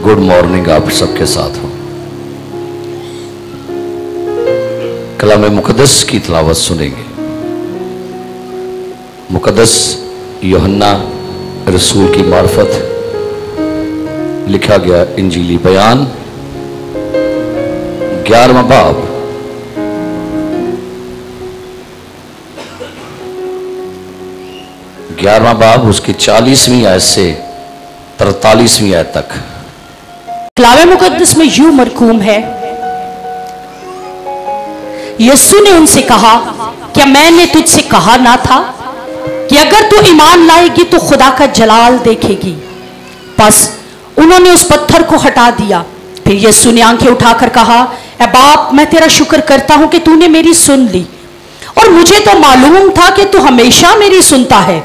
Good morning आप सबके साथ हो। कलाम मुक़द्दस की तिलावत सुनेंगे। मुक़द्दस यूहन्ना रसूल की मार्फत लिखा गया इंजीली बयान 11वां बाब उसकी 40वीं आयत से 43वीं आयत तक। कलाम मुक़द्दस में यूं मरकूम है, यीशु ने उनसे कहा, क्या मैंने तुझसे कहा ना था कि अगर तू ईमान लाएगी तो खुदा का जलाल देखेगी। बस उन्होंने उस पत्थर को हटा दिया। फिर यीशु ने आंखें उठाकर कहा, ऐ बाप, मैं तेरा शुक्र करता हूं कि तूने मेरी सुन ली, और मुझे तो मालूम था कि तू हमेशा मेरी सुनता है,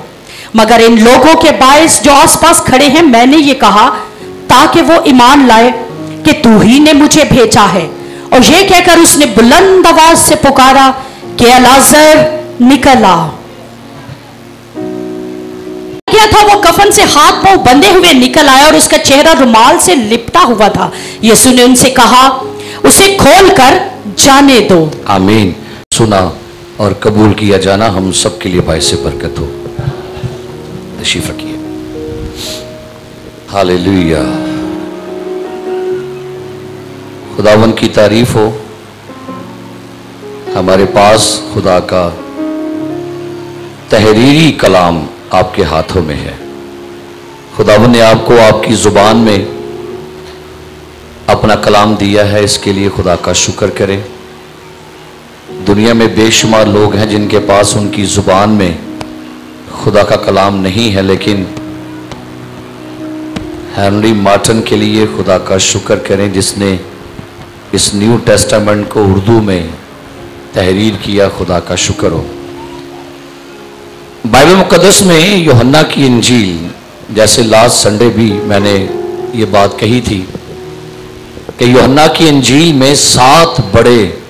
मगर इन लोगों के बायस जो आसपास खड़े हैं मैंने ये कहा ताकि वो ईमान लाए कि तू ही ने मुझे भेजा है। और ये कहकर उसने बुलंद आवाज से पुकारा कि लाजर निकल आ। क्या था, वो कफन से हाथ पांव बंधे हुए निकल आया और उसका चेहरा रुमाल से लिपटा हुआ था। यीशु ने उनसे कहा, उसे खोलकर जाने दो। आमीन। सुना और कबूल किया जाना हम सबके लिए बाइस बरकत हो। तशरीफ रखिए। हालेलुया। खुदावन की तारीफ हो। हमारे पास खुदा का तहरीरी कलाम आपके हाथों में है। खुदावन ने आपको आपकी जुबान में अपना कलाम दिया है, इसके लिए खुदा का शुक्र करें। दुनिया में बेशुमार लोग हैं जिनके पास उनकी जुबान में खुदा का कलाम नहीं है, लेकिन हेनरी मार्टन के लिए खुदा का शुक्र करें जिसने इस न्यू टेस्टामेंट को उर्दू में तहरीर किया। खुदा का शुक्र हो। बाइबल मुक़द्दस में यूहन्ना की इंजील, जैसे लास्ट संडे भी मैंने ये बात कही थी कि यूहन्ना की इंजील में 7 बड़े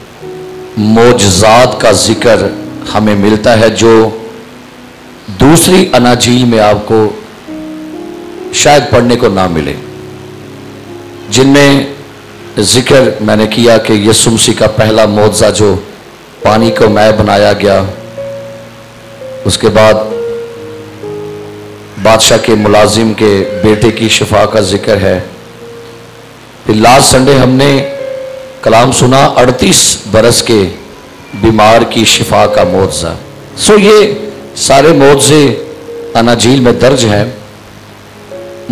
मोजज़ात का जिक्र हमें मिलता है जो दूसरी अनाजील में आपको शायद पढ़ने को ना मिले। जिनमें जिक्र मैंने किया कि यीशु मसीह का पहला मोज़ा जो पानी को मैं बनाया गया, उसके बाद बादशाह के मुलाजिम के बेटे की शिफा का जिक्र है। फिर लास्ट संडे हमने कलाम सुना 38 बरस के बीमार की शिफा का मोज़ा। सो ये सारे मोज़े अनाजील में दर्ज हैं।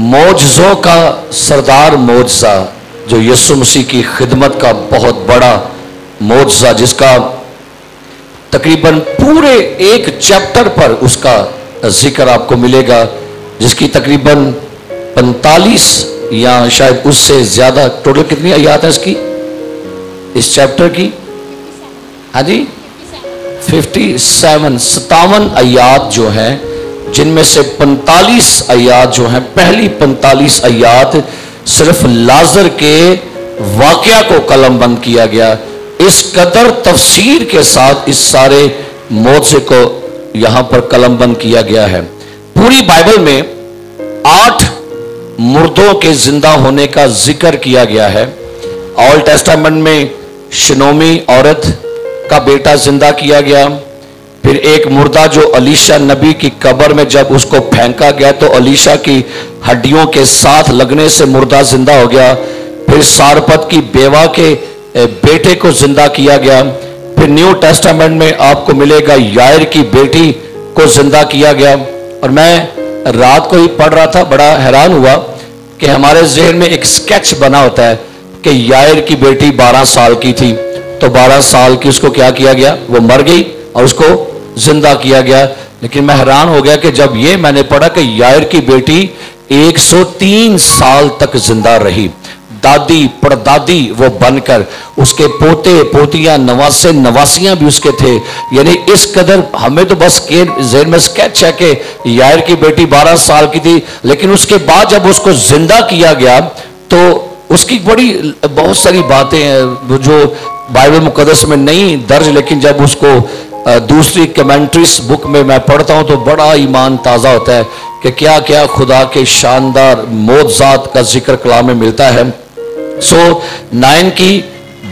मोज़ों का सरदार मोज़ा जो यीशु मसीह की खिदमत का बहुत बड़ा मोज़ा, जिसका तकरीबन पूरे एक चैप्टर पर उसका जिक्र आपको मिलेगा, जिसकी तकरीबन 45 या शायद उससे ज्यादा, टोटल कितनी आयत है इसकी, इस चैप्टर की? हाँ जी, 57 आयत जो हैं, जिनमें से 45 आयत जो हैं, पहली 45 आयत सिर्फ लाजर के वाकया को कलमबंद किया गया। इस कदर तफसीर के साथ इस सारे मोज़े को यहां पर कलमबंद किया गया है। पूरी बाइबल में 8 मुर्दों के जिंदा होने का जिक्र किया गया है। ओल्ड टेस्टामेंट में शिनोमी औरत का बेटा जिंदा किया गया। फिर एक मुर्दा जो अलीशा नबी की कब्र में जब उसको फेंका गया तो अलीशा की हड्डियों के साथ लगने से मुर्दा जिंदा हो गया। फिर सारपत की बेवा के बेटे को जिंदा किया गया। फिर न्यू टेस्टामेंट में आपको मिलेगा यायर की बेटी को जिंदा किया गया। और मैं रात को ही पढ़ रहा था, बड़ा हैरान हुआ कि हमारे ज़हन में एक स्केच बना होता है कि यायर की बेटी 12 साल की थी, तो 12 साल की उसको क्या किया गया, वो मर गई और उसको जिंदा किया गया। लेकिन मैं हैरान हो गया कि जब ये मैंने पढ़ा कि यायर की बेटी 103 साल तक जिंदा रही, दादी परदादी वो बनकर, उसके पोते पोतियां नवासे नवासियां भी उसके थे। यानी इस कदर हमें तो बस ज़हन में स्केच है कि यायर की बेटी 12 साल की थी, लेकिन उसके बाद जब उसको जिंदा किया गया तो उसकी बहुत सारी बातें हैं जो बाइबल मुक़द्दस में नहीं दर्ज, लेकिन जब उसको दूसरी कमेंट्रीज बुक में मैं पढ़ता हूं तो बड़ा ईमान ताज़ा होता है کہ کیا کیا خدا کے شاندار معجزات کا ذکر کلام میں ملتا ہے. سو 9 کی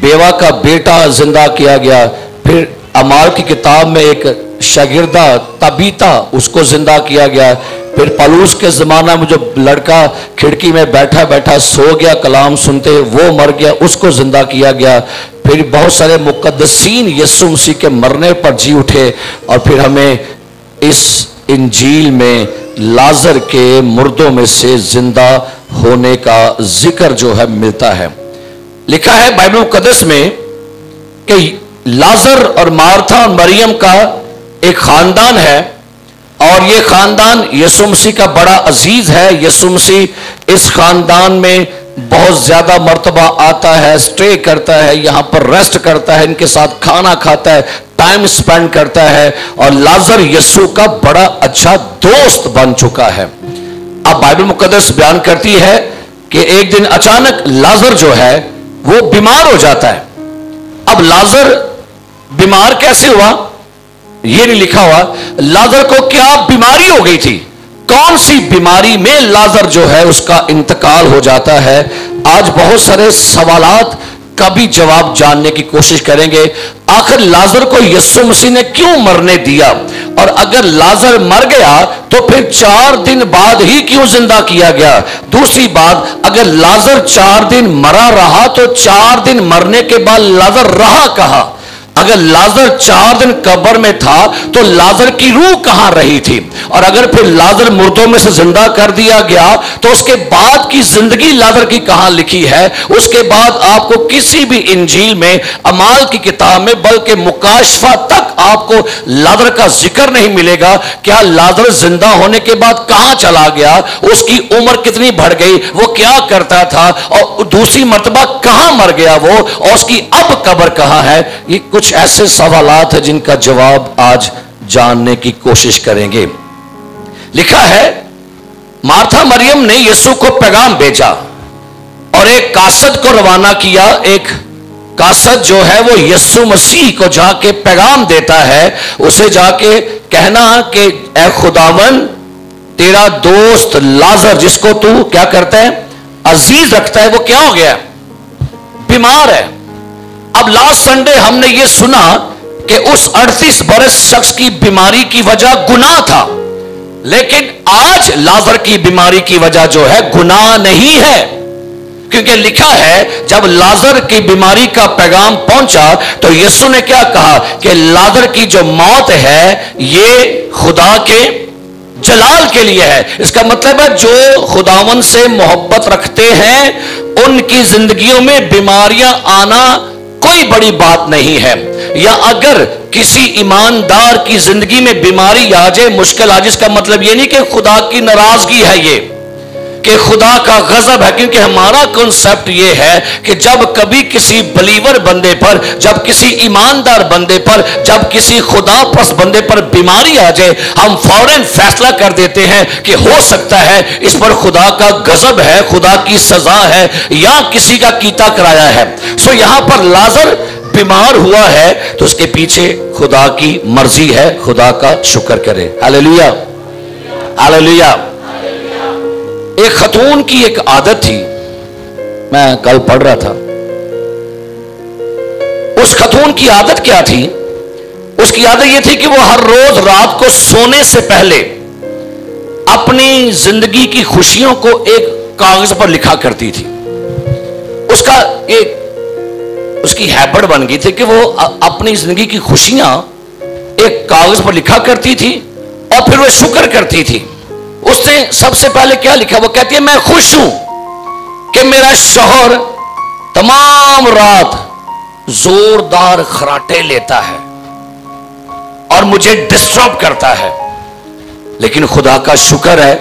بیوہ کا بیٹا زندہ کیا گیا. پھر اعمال کی کتاب میں ایک شاگردہ تبیتا اس کو زندہ کیا گیا. پھر پالوس کے زمانہ میں جو لڑکا کھڑکی میں بیٹھا بیٹھا سو گیا کلام سنتے وہ مر گیا, اس کو زندہ کیا گیا. پھر بہت سارے مقدسین یسوع مسیح کے مرنے پر جی اٹھے. اور پھر ہمیں اس انجیل میں لازر کے مردوں میں سے زندہ ہونے کا ذکر جو ہے ملتا ہے. لکھا ہے بائبل مقدس میں کہ لازر اور مارتھا اور مریم کا ایک خاندان ہے, اور یہ خاندان یسوع مسیح کا بڑا عزیز ہے. یسوع مسیح اس خاندان میں بہت زیادہ مرتبہ آتا ہے, سٹے کرتا ہے, یہاں پر ریسٹ کرتا ہے, ان کے ساتھ کھانا کھاتا ہے, ٹائم سپینڈ کرتا ہے, اور لازر یسوع کا بڑا اچھا دوست بن چکا ہے. اب بائبل مقدس بیان کرتی ہے کہ ایک دن اچانک لازر جو ہے وہ بیمار ہو جاتا ہے. اب لازر بیمار کیسے ہوا یہ نہیں لکھا ہوا. لازر کو کیا بیماری ہو گئی تھی, کون سی بیماری میں لازر جو ہے اس کا انتقال ہو جاتا ہے. آج بہت سارے سوالات کا بھی جواب جاننے کی کوشش کریں گے. آخر لازر کو یسوع مسیح نے کیوں مرنے دیا, اور اگر لازر مر گیا تو پھر 4 دن بعد ہی کیوں زندہ کیا گیا. دوسری بات, اگر لازر 4 دن مرا رہا تو 4 دن مرنے کے بعد لازر رہا کہاں. اگر لازر 4 دن قبر میں تھا تو لازر کی روح کہاں رہی تھی. اور اگر پھر لازر مردوں میں سے زندہ کر دیا گیا تو اس کے بعد کی زندگی لازر کی کہاں لکھی ہے. اس کے بعد آپ کو کسی بھی انجیل میں, اعمال کی کتاب میں, بلکہ مکاشفہ تک آپ کو لازر کا ذکر نہیں ملے گا. کیا لازر زندہ ہونے کے بعد کہاں چلا گیا, اس کی عمر کتنی بڑھ گئی, وہ کیا کرتا تھا, اور دوسری مرتبہ کہاں مر گیا وہ, اور اس کی اب قبر کہاں ہے. یہ کچھ ایسے سوالات ہیں جن کا جواب آج جاننے کی کوشش کریں گے. لکھا ہے مارتھا مریم نے یسوع کو پیغام بھیجا اور ایک قاصد کو روانہ کیا. ایک قاصد جو ہے وہ یسوع مسیح کو جا کے پیغام دیتا ہے. اسے جا کے کہنا کہ اے خداوند, تیرا دوست لازر جس کو تو کیا کرتا ہے, عزیز رکھتا ہے, وہ کیا ہو گیا, بیمار ہے. اب لاسٹ سنڈے ہم نے یہ سنا کہ اس 38 برس شخص کی بیماری کی وجہ گناہ تھا, لیکن آج لازر کی بیماری کی وجہ جو ہے گناہ نہیں ہے. کیونکہ لکھا ہے جب لازر کی بیماری کا پیغام پہنچا تو یسوع نے کیا کہا کہ لازر کی جو موت ہے یہ خدا کے جلال کے لیے ہے. اس کا مطلب ہے جو خداوند سے محبت رکھتے ہیں ان کی زندگیوں میں بیماریاں آنا کوئی بڑی بات نہیں ہے. یا اگر کسی ایماندار کی زندگی میں بیماری آ جائے, مشکل آ جائے, اس کا مطلب یہ نہیں کہ خدا کی ناراضگی ہے, یہ کہ خدا کا غضب ہے. کیونکہ ہمارا کنسپٹ یہ ہے کہ جب کبھی کسی بلیور بندے پر, جب کسی ایماندار بندے پر, جب کسی خدا پرست بندے پر بیماری آ جائے, ہم فوراً فیصلہ کر دیتے ہیں کہ ہو سکتا ہے اس پر خدا کا غضب ہے, خدا کی سزا ہے, یا کسی کا کیتا کرایا ہے. سو یہاں پر لازر بیمار ہوا ہے تو اس کے پیچھے خدا کی مرضی ہے. خدا کا شکر کرے. ہاللیلویا ہاللیلویا. ایک خاتون کی ایک عادت تھی, میں کل پڑھ رہا تھا. اس خاتون کی عادت کیا تھی, اس کی عادت یہ تھی کہ وہ ہر روز رات کو سونے سے پہلے اپنی زندگی کی خوشیوں کو ایک کاغذ پر لکھا کرتی تھی. اس کا ایک اس کی ہیبٹ بن گئی تھی کہ وہ اپنی زندگی کی خوشیاں ایک کاغذ پر لکھا کرتی تھی اور پھر وہ شکر کرتی تھی. اس نے سب سے پہلے کیا لکھا, وہ کہتی ہے میں خوش ہوں کہ میرا شوہر تمام رات زوردار خراٹے لیتا ہے اور مجھے ڈسٹرب کرتا ہے, لیکن خدا کا شکر ہے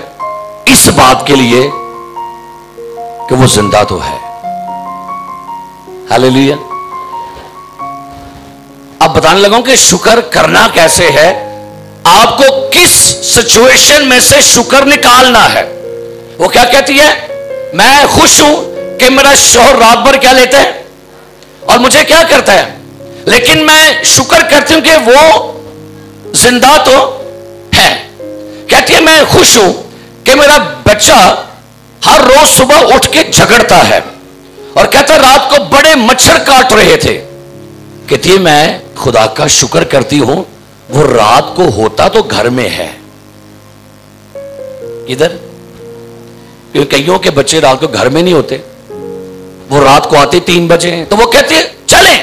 اس بات کے لیے کہ وہ زندہ تو ہے. ہاللیلویا. اب بتانے لگا کہ شکر کرنا کیسے ہے, آپ کو کس سچویشن میں سے شکر نکالنا ہے. وہ کیا کہتی ہے, میں خوش ہوں کہ میرا شوہر رات بھر کیا لیتا ہے اور مجھے کیا کرتا ہے, لیکن میں شکر کرتی ہوں کہ وہ زندہ تو ہے. کہتی ہے میں خوش ہوں کہ میرا بچہ ہر روز صبح اٹھ کے جھگڑتا ہے اور کہتا رات کو بڑے مچھر کاٹ رہے تھے. کہتی ہے میں خدا کا شکر کرتی ہوں وہ رات کو ہوتا تو گھر میں ہے. ادھر کئیوں کے بچے رات کو گھر میں نہیں ہوتے, وہ رات کو آتے 3 بجے ہیں, تو وہ کہتے ہیں چلیں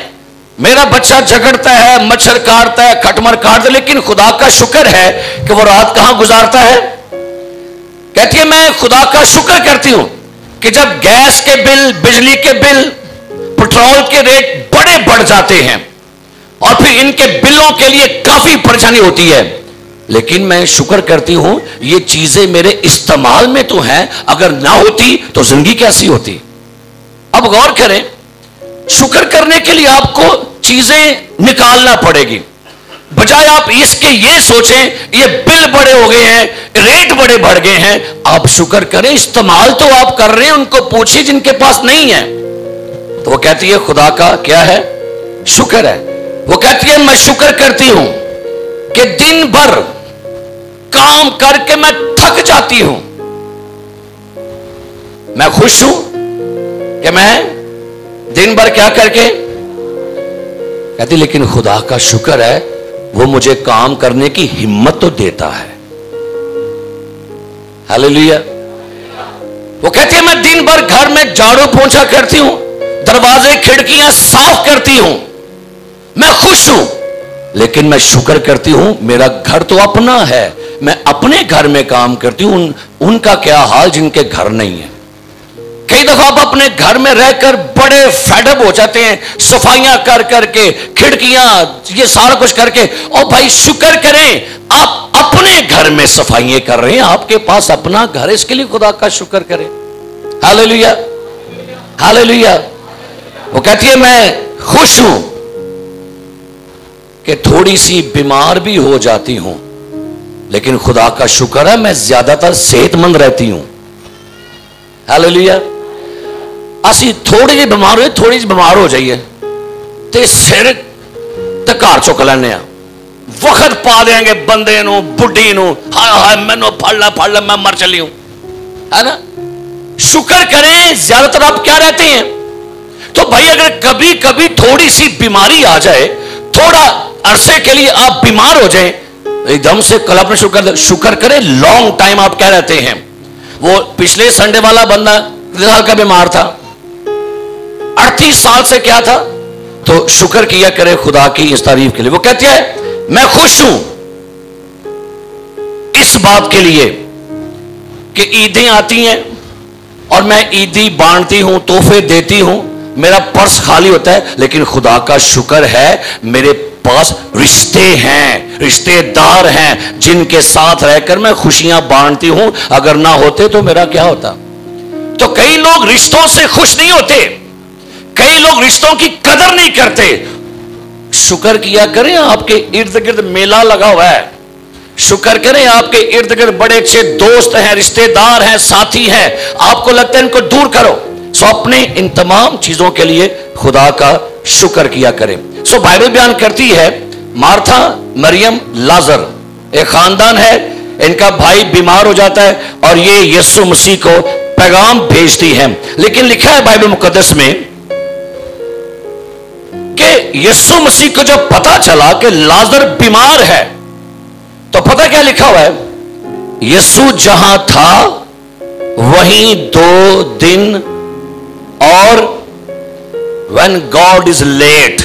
میرا بچہ جھگڑتا ہے, مچھر کاٹتا ہے, کھٹمر کاٹتا ہے, لیکن خدا کا شکر ہے کہ وہ رات کہاں گزارتا ہے. کہتی ہے میں خدا کا شکر کرتی ہوں کہ جب گیس کے بل, بجلی کے بل, پٹرول کے ریٹ بڑے بڑھ جاتے ہیں اور پھر ان کے بلوں کے لیے کافی پریشانی ہوتی ہے, لیکن میں شکر کرتی ہوں یہ چیزیں میرے استعمال میں تو ہیں, اگر نہ ہوتی تو زندگی کیسی ہوتی. اب غور کریں, شکر کرنے کے لیے آپ کو چیزیں نکالنا پڑے گی, بجائے آپ اس کے یہ سوچیں یہ بل بڑے ہو گئے ہیں, ریٹ بڑے بڑھ گئے ہیں. آپ شکر کریں, استعمال تو آپ کر رہے ہیں, ان کو پوچھیں جن کے پاس نہیں ہے. تو وہ کہتی ہے خدا کا کیا ہے شکر ہے. وہ کہتی ہے میں شکر کرتی ہوں کہ دن بھر کام کر کے میں تھک جاتی ہوں, میں خوش ہوں کہ میں دن بھر کیا کر کے کہتی, لیکن خدا کا شکر ہے وہ مجھے کام کرنے کی ہمت تو دیتا ہے. ہاللیلویا. وہ کہتی ہے میں دن بھر گھر میں جھاڑو پونچھا کرتی ہوں, دروازے کھڑکیاں صاف کرتی ہوں, میں خوش ہوں, لیکن میں شکر کرتی ہوں میرا گھر تو اپنا ہے, میں اپنے گھر میں کام کرتی ہوں, ان کا کیا حال جن کے گھر نہیں ہے. کئی دفعہ آپ اپنے گھر میں رہ کر بڑے فیڈ اپ ہو جاتے ہیں, صفائیاں کر کر کے, کھڑکیاں, یہ سارا کچھ کر کے. اور بھائی شکر کریں آپ اپنے گھر میں صفائیاں کر رہے ہیں, آپ کے پاس اپنا گھر ہے, اس کے لیے خدا کا شکر کریں. ہاللیلویا ہاللیلویا. وہ کہتی ہے میں خوش ہوں کہ تھوڑی سی بیمار بھی ہو جاتی ہوں, لیکن خدا کا شکر ہے میں زیادہ تر صحت مند رہتی ہوں. ہاللیلویا. اسی تھوڑی جی بیمار ہوئے, تھوڑی جی بیمار ہو جائیے تے سر تے گھر چک لینے, وقت پا دیں گے بندے نو, بڈھی نو, ہائے ہائے مینو پھڑ لے میں مر چلی ہوں, ہے نا. شکر کریں زیادہ تر آپ کیا رہتے ہیں. تو بھائی اگر کبھی کبھی تھوڑی سی بیماری آ جائے, تھوڑا عرصے کے لیے آپ بیمار ہو جائیں, ایک دم سے کل اپنے شکر کریں, لانگ ٹائم آپ کیا رہتے ہیں. وہ پچھلے سنڈے والا بندہ سال کا بیمار تھا, 38 سال سے کیا تھا, تو شکر کیا کرے خدا کی اس تعریف کے لیے. وہ کہتی ہے میں خوش ہوں اس بات کے لیے کہ عیدیں آتی ہیں اور میں عیدی بانٹتی ہوں, تحفے دیتی ہوں, میرا پرس خالی ہوتا ہے, لیکن خدا کا شکر ہے میرے پاس رشتے ہیں, رشتے دار ہیں جن کے ساتھ رہ کر میں خوشیاں بانٹتی ہوں, اگر نہ ہوتے تو میرا کیا ہوتا. تو کئی لوگ رشتوں سے خوش نہیں ہوتے, کئی لوگ رشتوں کی قدر نہیں کرتے. شکر کیا کریں آپ کے ارد گرد میلہ لگا ہوا ہے, شکر کریں آپ کے ارد گرد بڑے اچھے دوست ہیں, رشتے دار ہیں, ساتھی ہیں, آپ کو لگتا ہے ان کو دور کرو. سو اپنے ان تمام چیزوں کے لیے خدا کا شکر کیا کریں. سو بائبل بیان کرتی ہے مارتھا, مریم, لازر ایک خاندان ہے, ان کا بھائی بیمار ہو جاتا ہے اور یہ یسوع مسیح کو پیغام بھیجتی ہے. لیکن لکھا ہے بائبل مقدس میں کہ یسوع مسیح کو جب پتا چلا کہ لازر بیمار ہے, تو پتہ کیا لکھا ہوا ہے, یسوع جہاں تھا وہیں 2 دن اور when God is late.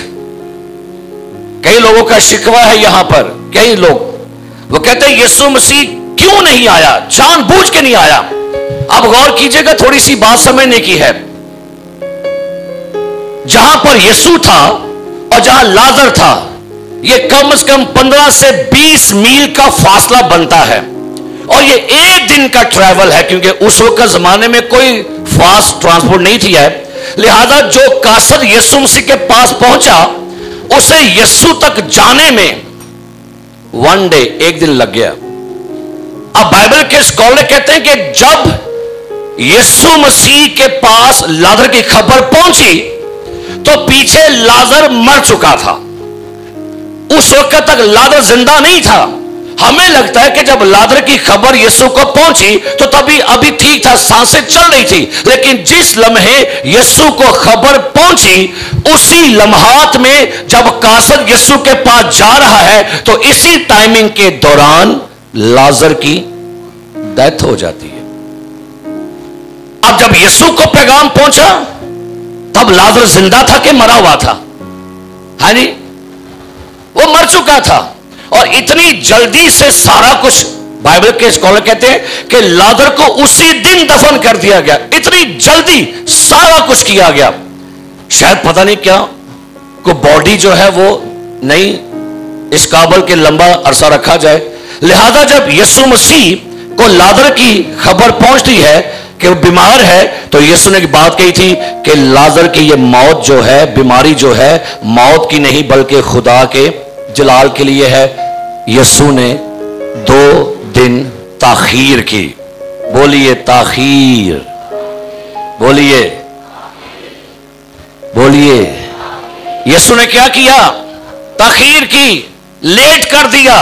کئی لوگوں کا شکوہ ہے یہاں پر, کئی لوگ وہ کہتے ہیں یسوع مسیح کیوں نہیں آیا, جان بوجھ کے نہیں آیا. اب غور کیجئے گا, تھوڑی سی بات سمجھنے کی ہے. جہاں پر یسوع تھا اور جہاں لازر تھا, یہ کم از کم 15 سے 20 میل کا فاصلہ بنتا ہے, اور یہ 1 دن کا ٹریول ہے, کیونکہ اس وقت زمانے میں کوئی فاسٹ ٹرانسپورٹ نہیں تھی ہے. لہذا جو قاصد یسوع مسیح کے پاس پہنچا, اسے یسوع تک جانے میں 1 ڈے, 1 دن لگ گیا. اب بائبل کے اسکالر کہتے ہیں کہ جب یسوع مسیح کے پاس لازر کی خبر پہنچی تو پیچھے لازر مر چکا تھا. اس وقت تک لازر زندہ نہیں تھا, हमें लगता है कि जब लाजर की खबर यीशु को पहुंची तो तभी अभी ठीक था, सांसें चल रही थी, लेकिन जिस लम्हे यीशु को खबर पहुंची उसी लम्हात में जब कासर यीशु के पास जा रहा है तो इसी टाइमिंग के दौरान लाजर की डेथ हो जाती है। अब जब यीशु को पैगाम पहुंचा तब लाजर जिंदा था कि मरा हुआ था? है नहीं, वो मर चुका था। और इतनी जल्दी से सारा कुछ, बाइबल के स्कॉलर कहते हैं कि लाजर को उसी दिन दफन कर दिया गया, इतनी जल्दी सारा कुछ किया गया। शायद पता नहीं क्या को बॉडी जो है वो नहीं इस काबल के लंबा अरसा रखा जाए। लिहाजा जब यीशु मसीह को लाजर की खबर पहुंचती है कि वो बीमार है तो यीशु ने एक बात कही थी कि लाजर की ये मौत जो है, बीमारी जो है, मौत की नहीं बल्कि खुदा के जलाल के लिए है। यीशु ने 2 दिन ताखीर की। बोलिए ताखीर, बोलिए बोलिए। यीशु ने क्या किया? ताखीर की, लेट कर दिया।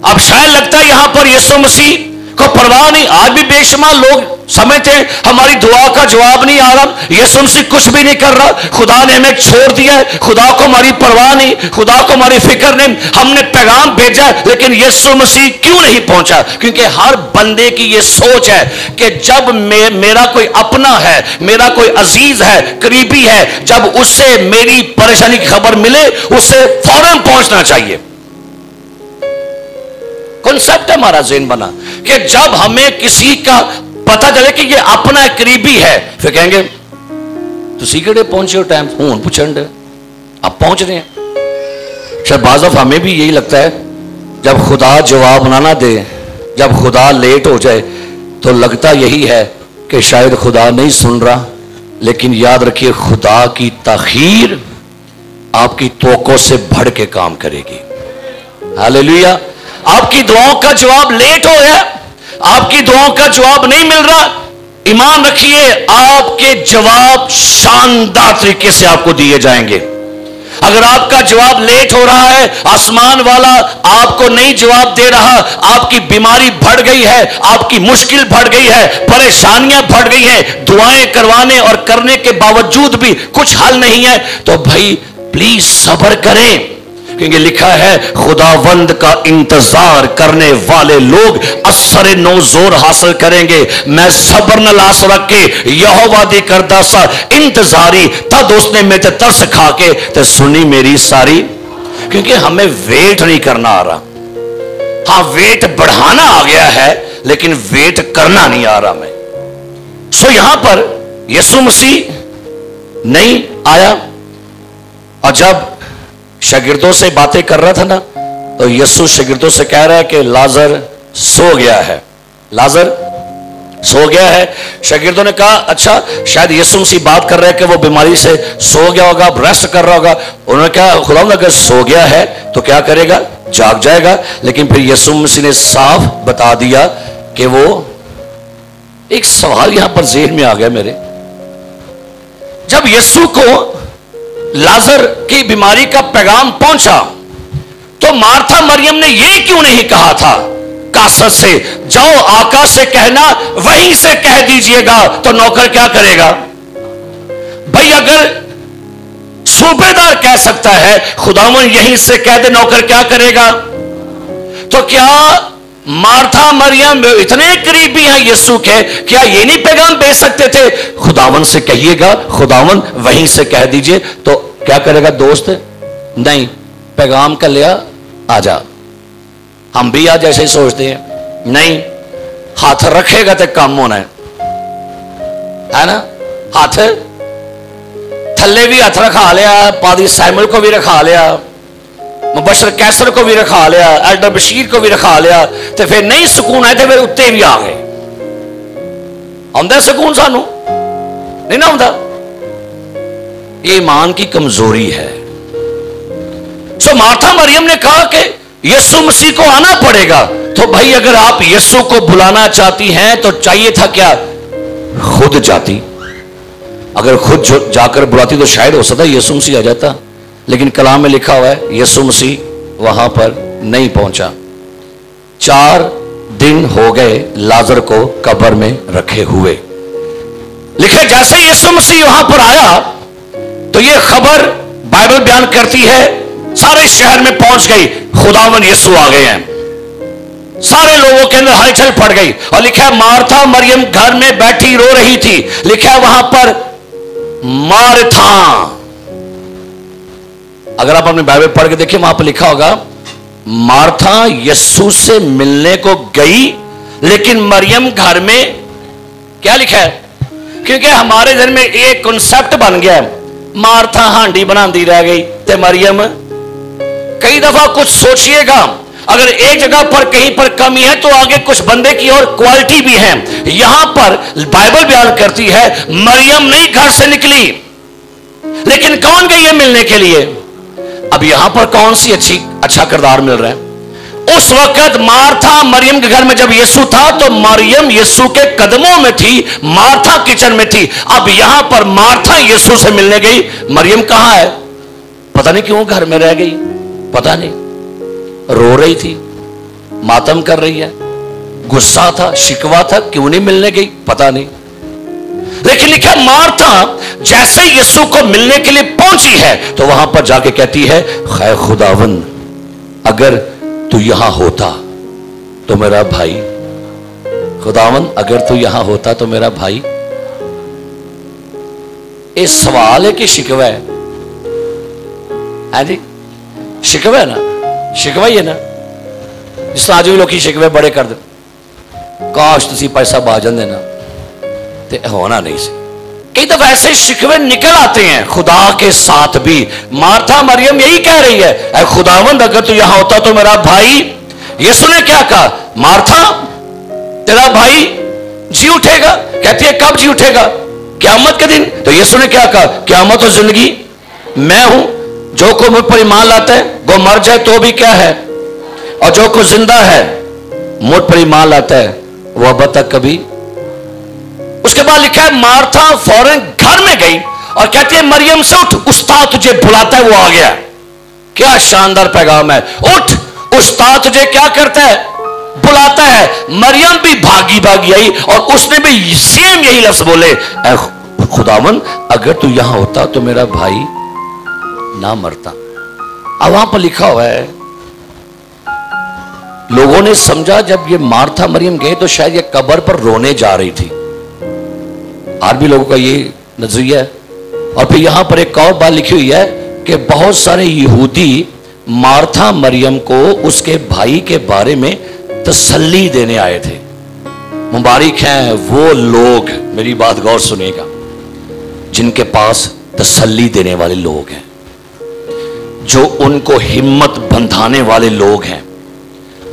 अब शायद लगता है यहां पर यीशु मसीह को परवाह नहीं। आज भी बेशुमार लोग समझते हैं हमारी दुआ का जवाब नहीं आ रहा, यीशु मसीह कुछ भी नहीं कर रहा, खुदा ने हमें छोड़ दिया है, खुदा को हमारी परवाह नहीं, खुदा को हमारी फिक्र नहीं, हमने पैगाम भेजा लेकिन यीशु मसीह क्यों नहीं पहुंचा? क्योंकि हर बंदे की यह सोच है कि जब मेरा कोई अपना है, मेरा कोई अजीज है, करीबी है, जब उससे मेरी परेशानी की खबर मिले उसे फौरन पहुंचना चाहिए। कॉन्सेप्ट है हमारा ज़हन बना कि जब हमें किसी का पता चले कि ये अपना करीबी है फिर कहेंगे तो सीकड़े पहुंचे हो टाइम हूं पुछंड आप पहुंच रहे हैं। शायद बाज़ दफ़ा हमें भी यही लगता है जब खुदा जवाब ना दे, जब खुदा लेट हो जाए तो लगता यही है कि शायद खुदा नहीं सुन रहा। लेकिन याद रखिए खुदा की ताखीर आपकी तवक्को से बढ़ के काम करेगी। हालेलुया। आपकी दुआओं का जवाब लेट हो गया, आपकी दुआओं का जवाब नहीं मिल रहा, ईमान रखिए आपके जवाब शानदार तरीके से आपको दिए जाएंगे। अगर आपका जवाब लेट हो रहा है, आसमान वाला आपको नहीं जवाब दे रहा, आपकी बीमारी बढ़ गई है, आपकी मुश्किल बढ़ गई है, परेशानियां बढ़ गई है, दुआएं करवाने और करने के बावजूद भी कुछ हल नहीं है, तो भाई प्लीज सब्र करें। क्योंकि लिखा है खुदावंद का इंतजार करने वाले लोग असर नो जोर हासिल करेंगे। मैं सब्र न लास रख के यहोवा दी करदा सा इंतजारी, तद उसने मेरे तरस खा के ते सुनी मेरी सारी। क्योंकि हमें वेट नहीं करना आ रहा, हाँ वेट बढ़ाना आ गया है लेकिन वेट करना नहीं आ रहा मैं। सो यहां पर यीशु मसीह नहीं आया और जब शागिर्दों से बातें कर रहा था ना तो यीशु शागिर्दों से कह रहा है कि लाजर सो गया है, लाजर सो गया है। शागिर्दों ने कहा अच्छा शायद यीशु मसीह बात कर रहे हैं कि वो बीमारी से सो गया होगा, रेस्ट कर रहा होगा। उन्होंने कहा खुदा अगर सो गया है तो क्या करेगा, जाग जाएगा। लेकिन फिर यीशु मसीह ने साफ बता दिया कि वो, एक सवाल यहां पर ज़हन में आ गया मेरे, जब यीशु को लाजर की बीमारी का पैगाम पहुंचा तो मार्था मरियम ने यह क्यों नहीं कहा था कासर से, जाओ आका से कहना वहीं से कह दीजिएगा। तो नौकर क्या करेगा भाई? अगर सूबेदार कह सकता है खुदावन यहीं से कह दे, नौकर क्या करेगा? तो क्या मार्था मरियम इतने करीबी हैं यीशु के, क्या ये नहीं पैगाम भेज सकते थे? खुदावन से कहिएगा, खुदावन वहीं से कह दीजिए। तो क्या करेगा दोस्त? नहीं, पैगाम कर लिया आजा। हम भी आज ऐसे ही सोचते हैं, नहीं हाथ रखेगा तो काम होना है ना। हाथ थल्ले भी हाथ रखा लिया, पादी सैमुअल को भी रखा लिया, मुबशर कैसर को भी रखा लिया, एल्डर बशीर को भी रखा लिया, तो फिर नहीं सुकून है तो फिर उत्ते भी आ गए। आंदा सुकून सानू नहीं ना आंदा, ये ईमान की कमजोरी है। सो मार्था मरियम ने कहा कि यीशु मसीह को आना पड़ेगा। तो भाई अगर आप यीशु को बुलाना चाहती हैं तो चाहिए था क्या, खुद जाती। अगर खुद जाकर बुलाती तो शायद हो सकता यीशु मसीह आ जाता। लेकिन कलाम में लिखा हुआ है यीशु मसीह वहां पर नहीं पहुंचा। 4 दिन हो गए लाजर को कब्र में रखे हुए। लिखे जैसे यीशु मसीह वहां पर आया तो ये खबर बाइबल बयान करती है सारे शहर में पहुंच गई, खुदावन यीशु आ गए हैं। सारे लोगों के अंदर हलचल पड़ गई। और लिखा है मार्था मरियम घर में बैठी रो रही थी। लिखा है वहां पर मार्था, अगर आप अपने बाइबल पढ़ के देखिए वहां पर लिखा होगा मार्था यीशु से मिलने को गई, लेकिन मरियम घर में। क्या लिखा है? क्योंकि हमारे घर में एक कॉन्सेप्ट बन गया है, मार्था हांडी बनाती रह गई ते मरियम। कई दफा कुछ सोचिएगा, अगर एक जगह पर कहीं पर कमी है तो आगे कुछ बंदे की और क्वालिटी भी है। यहां पर बाइबल बयान करती है मरियम नहीं घर से निकली, लेकिन कौन गई है मिलने के लिए? अब यहां पर कौन सी अच्छा किरदार मिल रहा है? उस वक्त मार्था मरियम के घर में जब यीशु था तो मरियम यीशु के कदमों में थी, मार्था किचन में थी। अब यहां पर मार्था यीशु से मिलने गई, मरियम कहां है? पता नहीं क्यों घर में रह गई, पता नहीं, रो रही थी, मातम कर रही है, गुस्सा था, शिकवा था, क्यों नहीं मिलने गई पता नहीं। लेकिन लिखा मार्था जैसे यीशु को मिलने के लिए पहुंची है तो वहां पर जाके कहती है खै खुदावन अगर तू यहां होता तो मेरा भाई, खुदावन अगर तू यहां होता तो मेरा भाई। ये सवाल है कि शिकवा है? जी शिकवा है ना, शिकवा ही है ना। जिस आज भी लोग शिकवे बड़े कर दे, काश तुसी पैसा आ जाते ना ते होना नहीं सी। कई दफा ऐसे शिकवे निकल आते हैं खुदा के साथ भी। मार्था मरियम यही कह रही है ऐ खुदावंद अगर तू यहां होता तो मेरा भाई। यीशु ने क्या कहा? मार्था तेरा भाई जी उठेगा। कहती है कब जी उठेगा? क़यामत के दिन। तो यीशु ने क्या कहा? क़यामत और जिंदगी मैं हूं, जो को मुझ पर ईमान लाता है वो मर जाए तो भी क्या है, और जो को जिंदा है मुझ पर ईमान लाता है वो अब तक कभी। उसके बाद लिखा है मार्था फौरन घर में गई और कहती है मरियम से उठ, उस्ताद तुझे बुलाता है, वो आ गया। क्या शानदार पैगाम है। उठ, उस्ताद तुझे क्या करता है? बुलाता है। मरियम भी भागी भागी आई और उसने भी सेम यही लफ्ज बोले ऐ खुदावन अगर तू यहां होता तो मेरा भाई ना मरता। अब वहां पर लिखा हुआ है, लोगों ने समझा जब ये मार्था मरियम गए तो शायद ये कब्र पर रोने जा रही थी। आज भी लोगों का ये नजरिया है। और फिर यहां पर एक और बात लिखी हुई है कि बहुत सारे यहूदी मार्था मरियम को उसके भाई के बारे में तसल्ली देने आए थे। मुबारक हैं वो लोग, मेरी बात गौर सुनिएगा, जिनके पास तसल्ली देने वाले लोग हैं, जो उनको हिम्मत बंधाने वाले लोग हैं।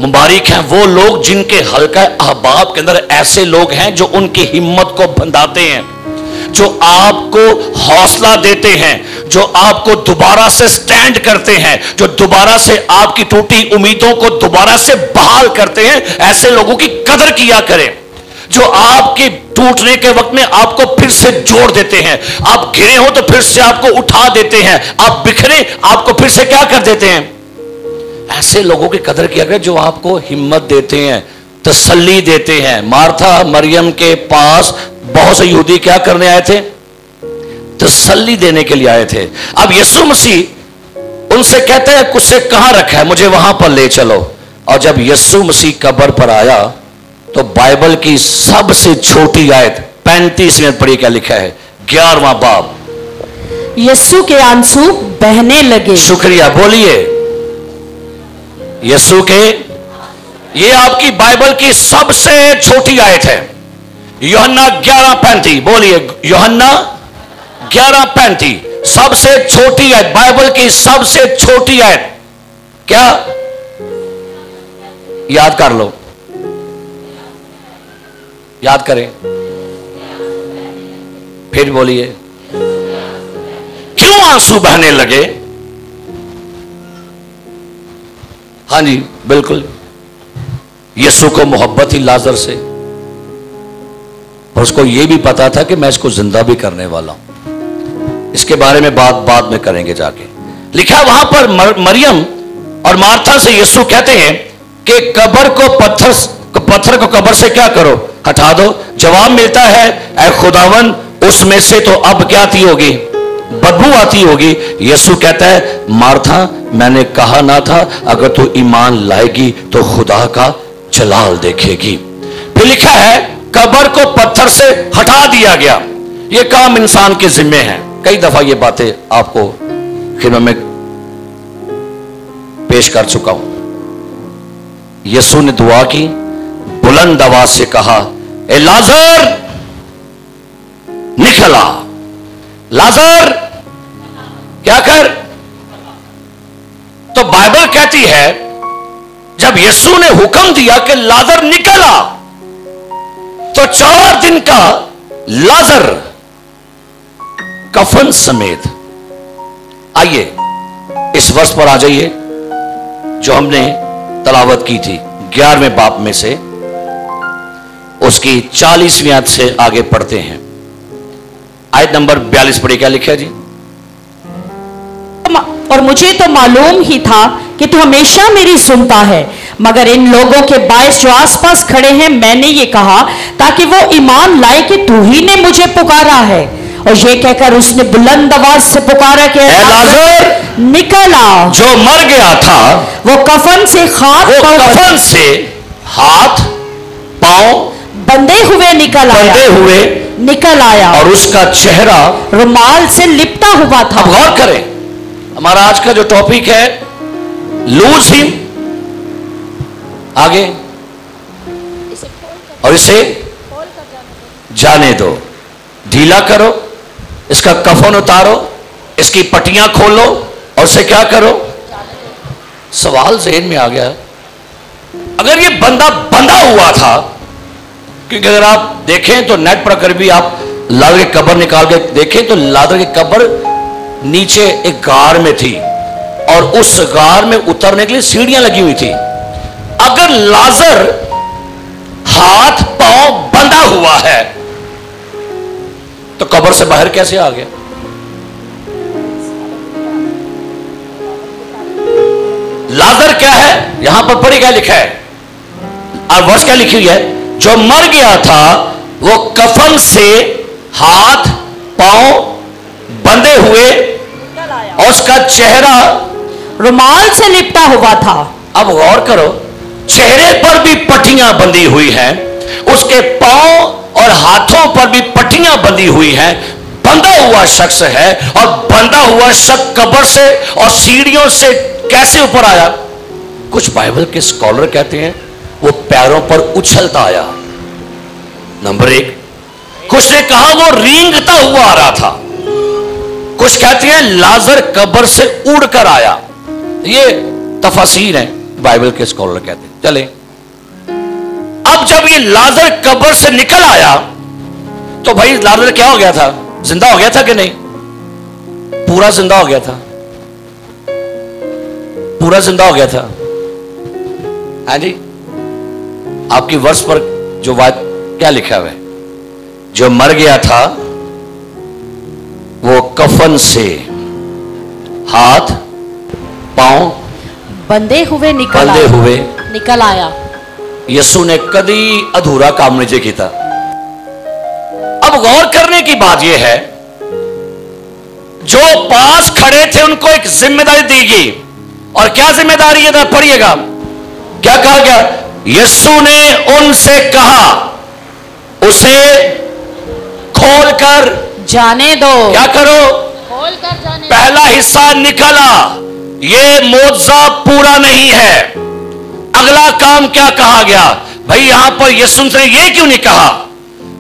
मुबारक हैं वो लोग जिनके हल्का अहबाब के अंदर ऐसे लोग हैं जो उनकी हिम्मत को बंधाते हैं, जो आपको हौसला देते हैं, जो आपको दोबारा से स्टैंड करते हैं, जो दोबारा से आपकी टूटी उम्मीदों को दोबारा से बहाल करते हैं। ऐसे लोगों की कदर किया करें जो आपके टूटने के वक्त में आपको फिर से जोड़ देते हैं। आप गिरे हो तो फिर से आपको उठा देते हैं, आप बिखरे आपको फिर से क्या कर देते हैं। ऐसे लोगों की कदर किया करें जो आपको हिम्मत देते हैं, तसल्ली देते हैं। मार्था मरियम के पास बहुत से यहूदी क्या करने आए थे? तसल्ली देने के लिए आए थे। अब यीशु मसीह उनसे कहते हैं कुछ से कहां रखा है, मुझे वहां पर ले चलो। और जब यीशु मसीह कब्र पर आया तो बाइबल की सबसे छोटी आयत 35 में पढ़ी, क्या लिखा है? 11वां बाब। यीशु के आंसू बहने लगे। शुक्रिया, बोलिए यीशु के। ये आपकी बाइबल की सबसे छोटी आयत है, यूहन्ना 11:35। बोलिए यूहन्ना 11:35, सबसे छोटी आयत, बाइबल की सबसे छोटी आयत। क्या याद कर लो, याद करें, फिर बोलिए क्यों आंसू बहने लगे? हाँ जी बिल्कुल, यीशु को मोहब्बत थी लाजर से और उसको यह भी पता था कि मैं इसको जिंदा भी करने वाला हूं। इसके बारे में बात बाद में करेंगे जाके। लिखा वहां पर मरियम और मार्था से यीशु कहते हैं कि कब्र को पत्थर को कब्र से क्या करो, हटा दो। जवाब मिलता है, ऐ खुदावन उसमें से तो अब क्या आती होगी, बदबू आती होगी। यीशु कहता है, मार्था मैंने कहा ना था अगर तू ईमान लाएगी तो खुदा का जलाल देखेगी। फिर लिखा है कब्र को पत्थर से हटा दिया गया। यह काम इंसान के जिम्मे है। कई दफा ये बातें आपको खिदमत में पेश कर चुका हूं। यीशु ने दुआ की, बुलंद आवाज से कहा, ए लाजर निकला, लाजर क्या कर। तो बाइबल कहती है जब यीशु ने हुक्म दिया कि लाजर निकला, तो 4 दिन का लाजर कफन समेत। आइए इस वर्ष पर आ जाइए जो हमने तलावत की थी 11वें बाब में से, उसकी 40वीं आयत से आगे पढ़ते हैं। आयत नंबर 42 पढ़िए, क्या लिखा है जी। और मुझे तो मालूम ही था कि तू हमेशा मेरी सुनता है, मगर इन लोगों के बायस जो आसपास खड़े हैं मैंने ये कहा ताकि वो ईमान लाए कि तू ही ने मुझे पुकारा है। और ये कहकर उसने बुलंद आवाज से पुकारा कि लाजर निकला। जो मर गया था वो कफन से हाथ पांव बंधे हुए निकल आया और उसका चेहरा रुमाल से लिपटा हुआ था। अब गौर करें, हमारा आज का जो टॉपिक है लूज हिम, आगे और इसे जाने दो, ढीला करो, इसका कफन उतारो, इसकी पट्टियां खोलो और उसे क्या करो। सवाल ज़हन में आ गया, अगर ये बंदा बंधा हुआ था, क्योंकि अगर आप देखें तो नेट पर अगर भी आप लादर की कब्र निकाल के देखें तो लादर की कब्र नीचे एक गार में थी और उस गार में उतरने के लिए सीढ़ियां लगी हुई थी। अगर लाजर हाथ पांव बंधा हुआ है तो कब्र से बाहर कैसे आ गया। लाजर क्या है, यहां पर पढ़ी क्या लिखा है और वर्ष क्या लिखी हुई है, जो मर गया था वो कफन से हाथ पांव बंधे हुए और उसका चेहरा रुमाल से लिपटा हुआ था। अब गौर करो, चेहरे पर भी पट्टियां बंधी हुई हैं, उसके पांव और हाथों पर भी पट्टियां बंधी हुई हैं, बंधा हुआ शख्स है। और बंधा हुआ शख्स कब्र से और सीढ़ियों से कैसे ऊपर आया। कुछ बाइबल के स्कॉलर कहते हैं वो पैरों पर उछलता आया, नंबर 1। कुछ ने कहा वो रेंगता हुआ आ रहा था, कुछ कहते हैं लाजर कब्र से उड़कर आया। ये तफसीर है, बाइबल के स्कॉलर कहते हैं। चले, अब जब ये लाजर कब्र से निकल आया तो भाई लाजर क्या हो गया था, जिंदा हो गया था कि नहीं, पूरा जिंदा हो गया था, पूरा जिंदा हो गया था। हाँ जी, आपकी वर्ष पर जो बात क्या लिखा हुआ है, जो मर गया था वो कफन से हाथ पांव बंधे हुए निकल आया। यीशु ने कदी अधूरा काम नहीं किया। अब गौर करने की बात यह है, जो पास खड़े थे उनको एक जिम्मेदारी दी गई। और क्या जिम्मेदारी है, पढ़िएगा क्या कहा गया। यीशु ने उनसे कहा उसे खोलकर जाने दो। क्या करो, खोलकर जाने। पहला हिस्सा निकला, ये मौजज़ा पूरा नहीं है। अगला काम क्या कहा गया भाई, यहां पर यीशु ने ये क्यों नहीं कहा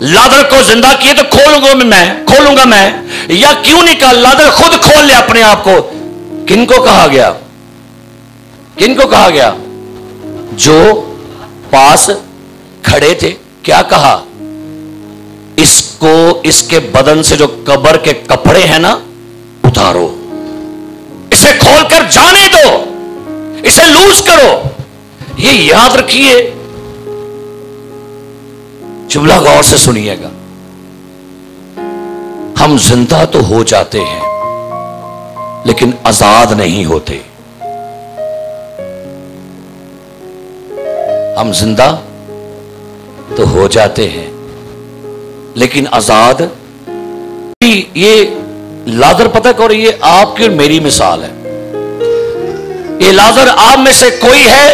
लाजर को जिंदा किए तो खोलूंगा मैं, या क्यों नहीं कहा लाजर खुद खोल ले अपने आप को। किनको कहा गया, किनको कहा गया, जो पास खड़े थे। क्या कहा, इसको इसके बदन से जो कब्र के कपड़े हैं ना उतारो, इसे खोलकर जाने दो, इसे लूज करो। ये याद रखिए, जुमला गौर से सुनिएगा। हम जिंदा तो हो जाते हैं लेकिन आजाद नहीं होते। ہم زندہ تو ہو جاتے ہیں لیکن آزاد. یہ لازر پتہ کرو، یہ آپ کی اور میری مثال ہے. یہ لازر آپ میں سے کوئی ہے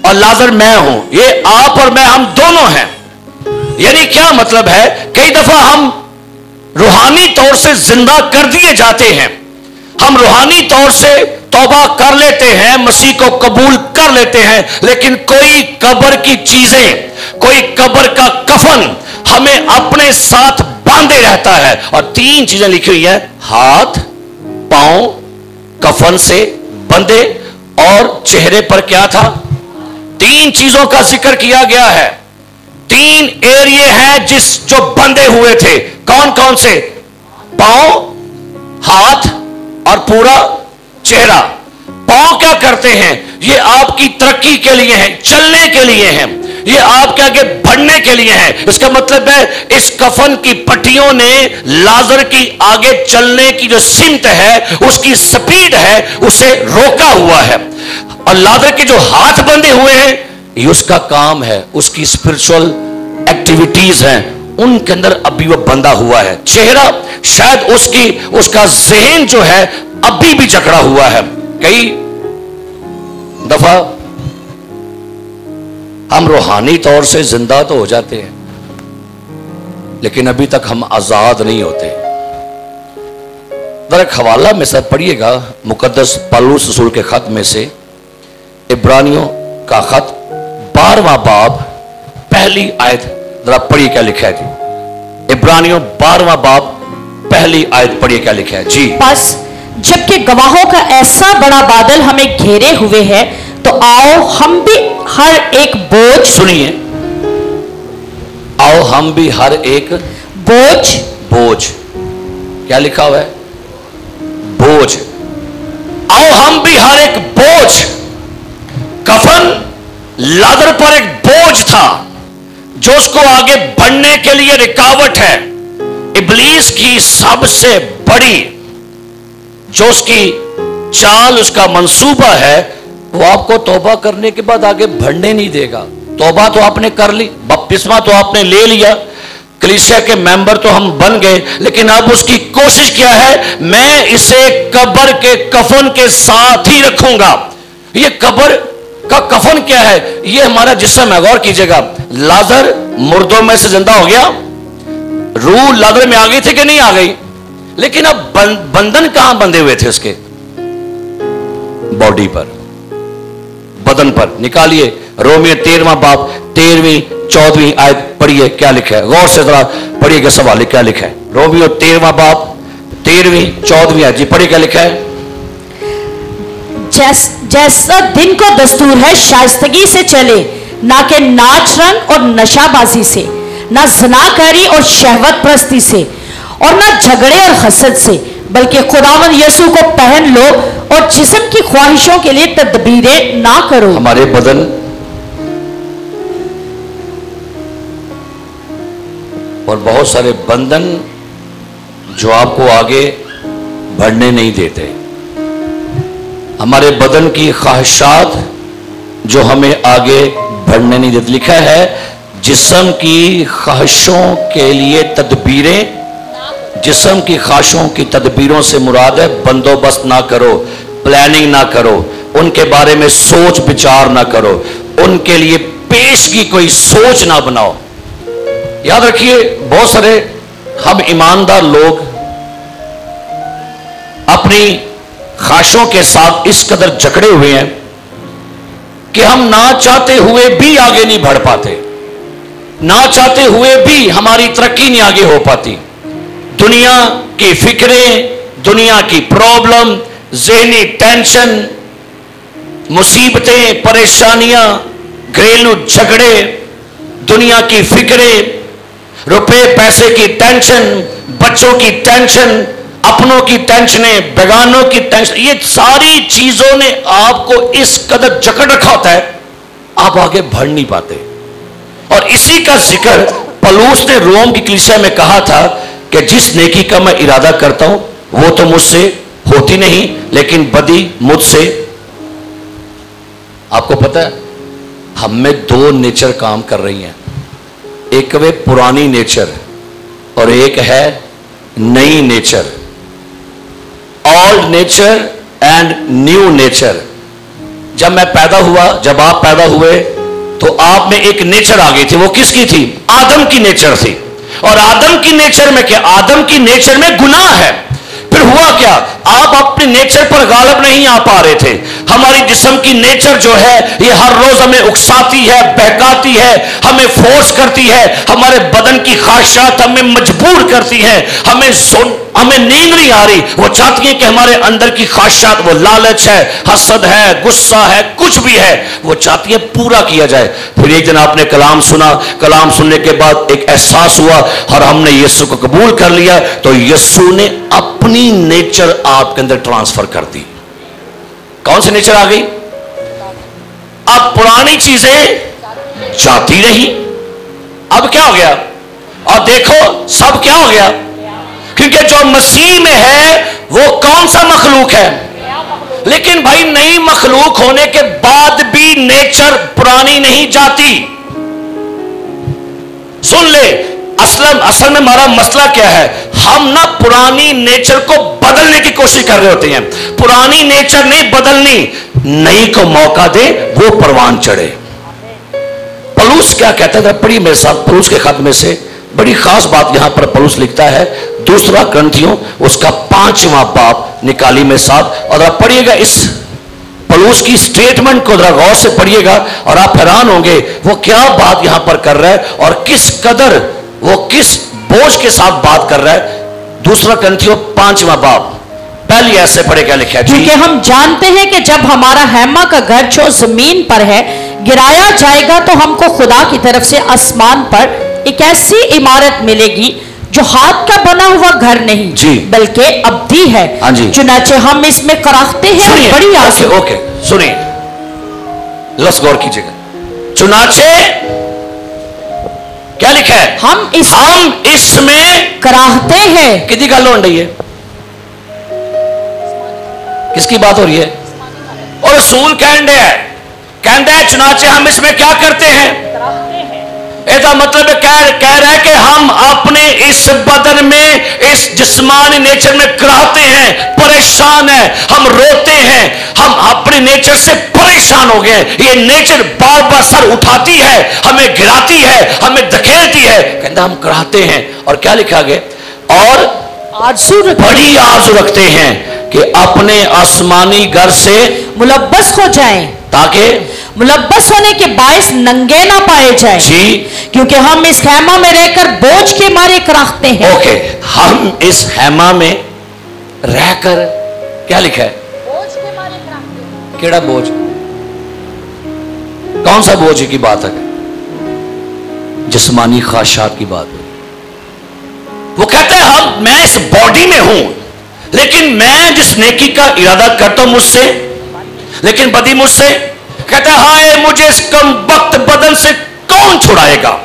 اور لازر میں ہوں. یہ آپ اور میں ہم دونوں ہیں. یعنی کیا مطلب ہے؟ کئی دفعہ ہم روحانی طور سے زندہ کر دیے جاتے ہیں، ہم روحانی طور سے توبہ کر لیتے ہیں، مسیح کو قبول کر لیتے ہیں، لیکن کوئی قبر کی چیزیں، کوئی قبر کا کفن ہمیں اپنے ساتھ باندھے رہتا ہے. اور 3 چیزیں لکھی ہوئی ہیں: ہاتھ، پاؤں کفن سے بندھے، اور چہرے پر کیا تھا؟ 3 چیزوں کا ذکر کیا گیا ہے. 3 ایریے ہیں جو بندھے ہوئے تھے. کون کون سے؟ پاؤں، ہاتھ اور پورا چہرہ. پاؤں کیا کرتے ہیں؟ یہ آپ کی ترقی کے لیے ہیں، چلنے کے لیے ہیں، یہ آپ کے آگے بڑھنے کے لیے ہیں. اس کا مطلب ہے اس کفن کی پٹیوں نے لازر کی آگے چلنے کی جو سمت ہے، اس کی سپیڈ ہے، اسے روکا ہوا ہے. اور لازر کے جو ہاتھ بندھے ہوئے ہیں، یہ اس کا کام ہے، اس کی اسپرچول ایکٹیویٹیز ہیں، ان کے اندر ابھی وہ بندھا ہوا ہے. چہرہ شاید اس کا ذہن جو ہے ابھی بھی جکڑا ہوا ہے. کئی دفعہ ہم روحانی طور سے زندہ تو ہو جاتے ہیں لیکن ابھی تک ہم آزاد نہیں ہوتے. ذرا ایک حوالہ میں سے پڑھیے گا مقدس پالوس رسول کے خط میں سے، عبرانیوں کا خط 12واں باب پہلی آیت. ذرا پڑھیے کیا لکھا ہے جی. عبرانیوں 12واں باب پہلی آیت پڑھیے کیا لکھا ہے جی. بس جبکہ گواہوں کا ایسا بڑا بادل ہمیں گھیرے ہوئے ہے تو آؤ ہم بھی ہر ایک بوجھ، سنیے، آؤ ہم بھی ہر ایک بوجھ کیا لکھا ہوا ہے؟ بوجھ. آؤ ہم بھی ہر ایک بوجھ. کفن لازر پر ایک بوجھ تھا جو اس کو آگے بڑھنے کے لیے رکاوٹ ہے. ابلیس کی سب سے بڑی جو اس کی چال، اس کا منصوبہ ہے، وہ آپ کو توبہ کرنے کے بعد آگے بڑھنے نہیں دے گا. توبہ تو آپ نے کر لی، بپتسمہ تو آپ نے لے لیا، کلیسیا کے ممبر تو ہم بن گئے، لیکن اب اس کی کوشش کیا ہے؟ میں اسے قبر کے کفن کے ساتھ ہی رکھوں گا. یہ قبر کا کفن کیا ہے؟ یہ ہمارا جسم ہے. غور کیجئے گا، لازر مردوں میں سے زندہ ہو گیا، روح لازر میں آ گئی تھی کہ نہیں آ گئی؟ لیکن اب بندھن کہاں بندھے ہوئے تھے؟ اس کے باڈی پر، بدن پر. نکالیے رومیو 13واں باب 13ویں 14ویں آیت پڑھیے کیا لکھا ہے. غور سے ذرا پڑھیے گا سوال کیا لکھا ہے. رومیو 13واں باب 13ویں 14ویں آیت جی پڑھیے کیا لکھا ہے. جیسا دن کو دستور ہے شائستگی سے چلے، نہ کہ ناچ رنگ اور نشہ بازی سے، نہ زناکاری اور شہوت پرستی سے، اور نہ جھگڑے اور حسد سے، بلکہ خداوند یسوع کو پہن لو اور جسم کی خواہشوں کے لیے تدبیریں نہ کرو. ہمارے بدن اور بہت سارے بندھن جو آپ کو آگے بڑھنے نہیں دیتے. ہمارے بدن کی خواہشات جو ہمیں آگے بڑھنے نہیں دیتے. لکھا ہے جسم کی خواہشوں کے لیے تدبیریں. جسم کی خواہشوں کی تدبیروں سے مراد ہے بندوبست نہ کرو، پلاننگ نہ کرو، ان کے بارے میں سوچ بچار نہ کرو، ان کے لیے پیش کی کوئی سوچ نہ بناؤ. یاد رکھیے بہت سارے ہم ایماندار لوگ اپنی خواہشوں کے ساتھ اس قدر جکڑے ہوئے ہیں کہ ہم نہ چاہتے ہوئے بھی آگے نہیں بڑھ پاتے، نہ چاہتے ہوئے بھی ہماری ترقی نہیں آگے ہو پاتی. دنیا کی فکریں، دنیا کی پرابلم، ذہنی ٹینشن، مصیبتیں، پریشانیاں، گھریلو جھگڑے، دنیا کی فکریں، روپے پیسے کی ٹینشن، بچوں کی ٹینشن، اپنوں کی ٹینشنیں، بیگانوں کی ٹینشن، یہ ساری چیزوں نے آپ کو اس قدر جکڑ رکھا ہوتا ہے آپ آگے بڑھ نہیں پاتے. اور اسی کا ذکر پولس نے روم کی کلیسیا میں کہا تھا کہ جس نیکی کا میں ارادہ کرتا ہوں وہ تو مجھ سے ہوتی نہیں، لیکن بدی مجھ سے. آپ کو پتا ہے ہم میں دو نیچر کام کر رہی ہیں. ایک وہ پرانی نیچر اور ایک ہے نئی nature. Old nature and new nature. جب میں پیدا ہوا, جب آپ پیدا ہوئے تو آپ میں ایک نیچر آ گئی تھی. وہ کس کی تھی؟ آدم کی نیچر تھی. اور آدم کی نیچر میں کیا؟ آدم کی نیچر میں گناہ ہے. پھر ہوا کیا؟ آپ اپنے نیچر پر غالب نہیں آ پا رہے تھے. ہماری جسم کی نیچر جو ہے یہ ہر روز ہمیں اکساتی ہے, بہکاتی ہے, ہمیں فورس کرتی ہے. ہمارے بدن کی خواہشات ہمیں مجبور کرتی ہیں. ہمیں نیند نہیں آ رہی. وہ چاہتی ہیں کہ ہمارے اندر کی خواہشات, وہ لالچ ہے, حسد ہے, غصہ ہے, کچھ بھی ہے, وہ چاہتی ہے پورا کیا جائے. پھر ایک دن آپ نے کلام سنا. کلام سننے کے بعد ایک احساس ہوا اور ہم نے یسوع کو قبول کر لیا. تو یسوع نے اپنی نیچر آپ کے اندر ٹرانسفر کر دی. کون سی نیچر آ گئی؟ اب پرانی چیزیں جاتی رہی. اب کیا ہو گیا؟ اور دیکھو سب کیا ہو گیا؟ کیونکہ جو مسیح میں ہے وہ کون سا مخلوق ہے؟ لیکن بھائی نئی مخلوق ہونے کے بعد بھی نیچر پرانی نہیں جاتی. سن لے, اصل میں ہمارا مسئلہ کیا ہے؟ ہم نہ پرانی نیچر کو بدلنے کی کوشش کر رہے ہوتے ہیں. پرانی نیچر نہیں بدلنی, نئی کو موقع دے, وہ پروان چڑھے. پولس کیا کہتا ہے؟ پڑھی میرے ساتھ پولس کے خط میں سے بڑی خاص بات یہاں پر پولس لکھتا ہے. دوسرا کرنتھیوں اس کا 5واں باب نکالی میں ساتھ, اور آپ پڑھیے گا اس پولس کی سٹیٹمنٹ کو ذرا غور سے پڑھیے گا اور آپ حیران ہوں گے وہ کیا بات یہاں پر کر رہا ہے اور کس قدر وہ کس بوجھ کے ساتھ بات کر رہا ہے. دوسرا کرنتھیوں 5واں باب پہلی ایسے پڑھے کیا لکھا ہے؟ کیونکہ ہم جانتے ہیں کہ جب ہمارا خیمہ کا گھر جو زمین پر ہے گرایا جائے گا تو ہم کو خدا کی طرف سے آسمان پر ایک ایسی عمارت ملے گی جو ہاتھ کا بنا ہوا گھر نہیں جی بلکہ ابدی ہے. چنانچہ ہم اس میں کراہتے ہیں اور بڑی آس. اوکے سنیے, لفظ غور کیجیے گا. چنانچہ کیا لکھا ہے؟ ہم اس میں کراہتے ہیں. کتنی گل ہو رہی ہے؟ کس کی بات ہو رہی ہے؟ اور رسول کہندے ہے چنانچہ ہم اس میں کیا کرتے ہیں؟ ایسا مطلب کہہ رہا ہے کہ ہم اپنے اس بدن میں, اس جسمانی نیچر میں کراہتے ہیں, پریشان ہیں, ہم روتے ہیں, ہم اپنے نیچر سے پریشان ہو گئے ہیں. یہ نیچر بار بار سر اٹھاتی ہے, ہمیں گراتی ہے, ہمیں دھکیلتی ہے. کہتا ہم کراہتے ہیں. اور کیا لکھا گیا؟ اور بڑی آرزو رکھتے ہیں کہ اپنے آسمانی گھر سے ملبس ہو جائیں, تاکہ ملبس ہونے کے باعث ننگے نہ پائے جائیں. جی, کیونکہ ہم اس خیمہ میں رہ کر بوجھ کے مارے کراہتے ہیں. اوکے, ہم اس خیمہ میں رہ کر کیا لکھا ہے؟ بوجھ کے مارے کراہتے ہیں. کیڑا بوجھ؟ کون سا بوجھ کی بات ہے؟ جسمانی خواہشات کی بات ہے. وہ کہتا ہے میں اس باڈی میں ہوں لیکن میں جس نیکی کا ارادہ کرتا ہوں مجھ سے, لیکن بدی مجھ سے. کہتا ہے ہائے مجھے اس کم وقت بدن سے کون چھڑائے گا.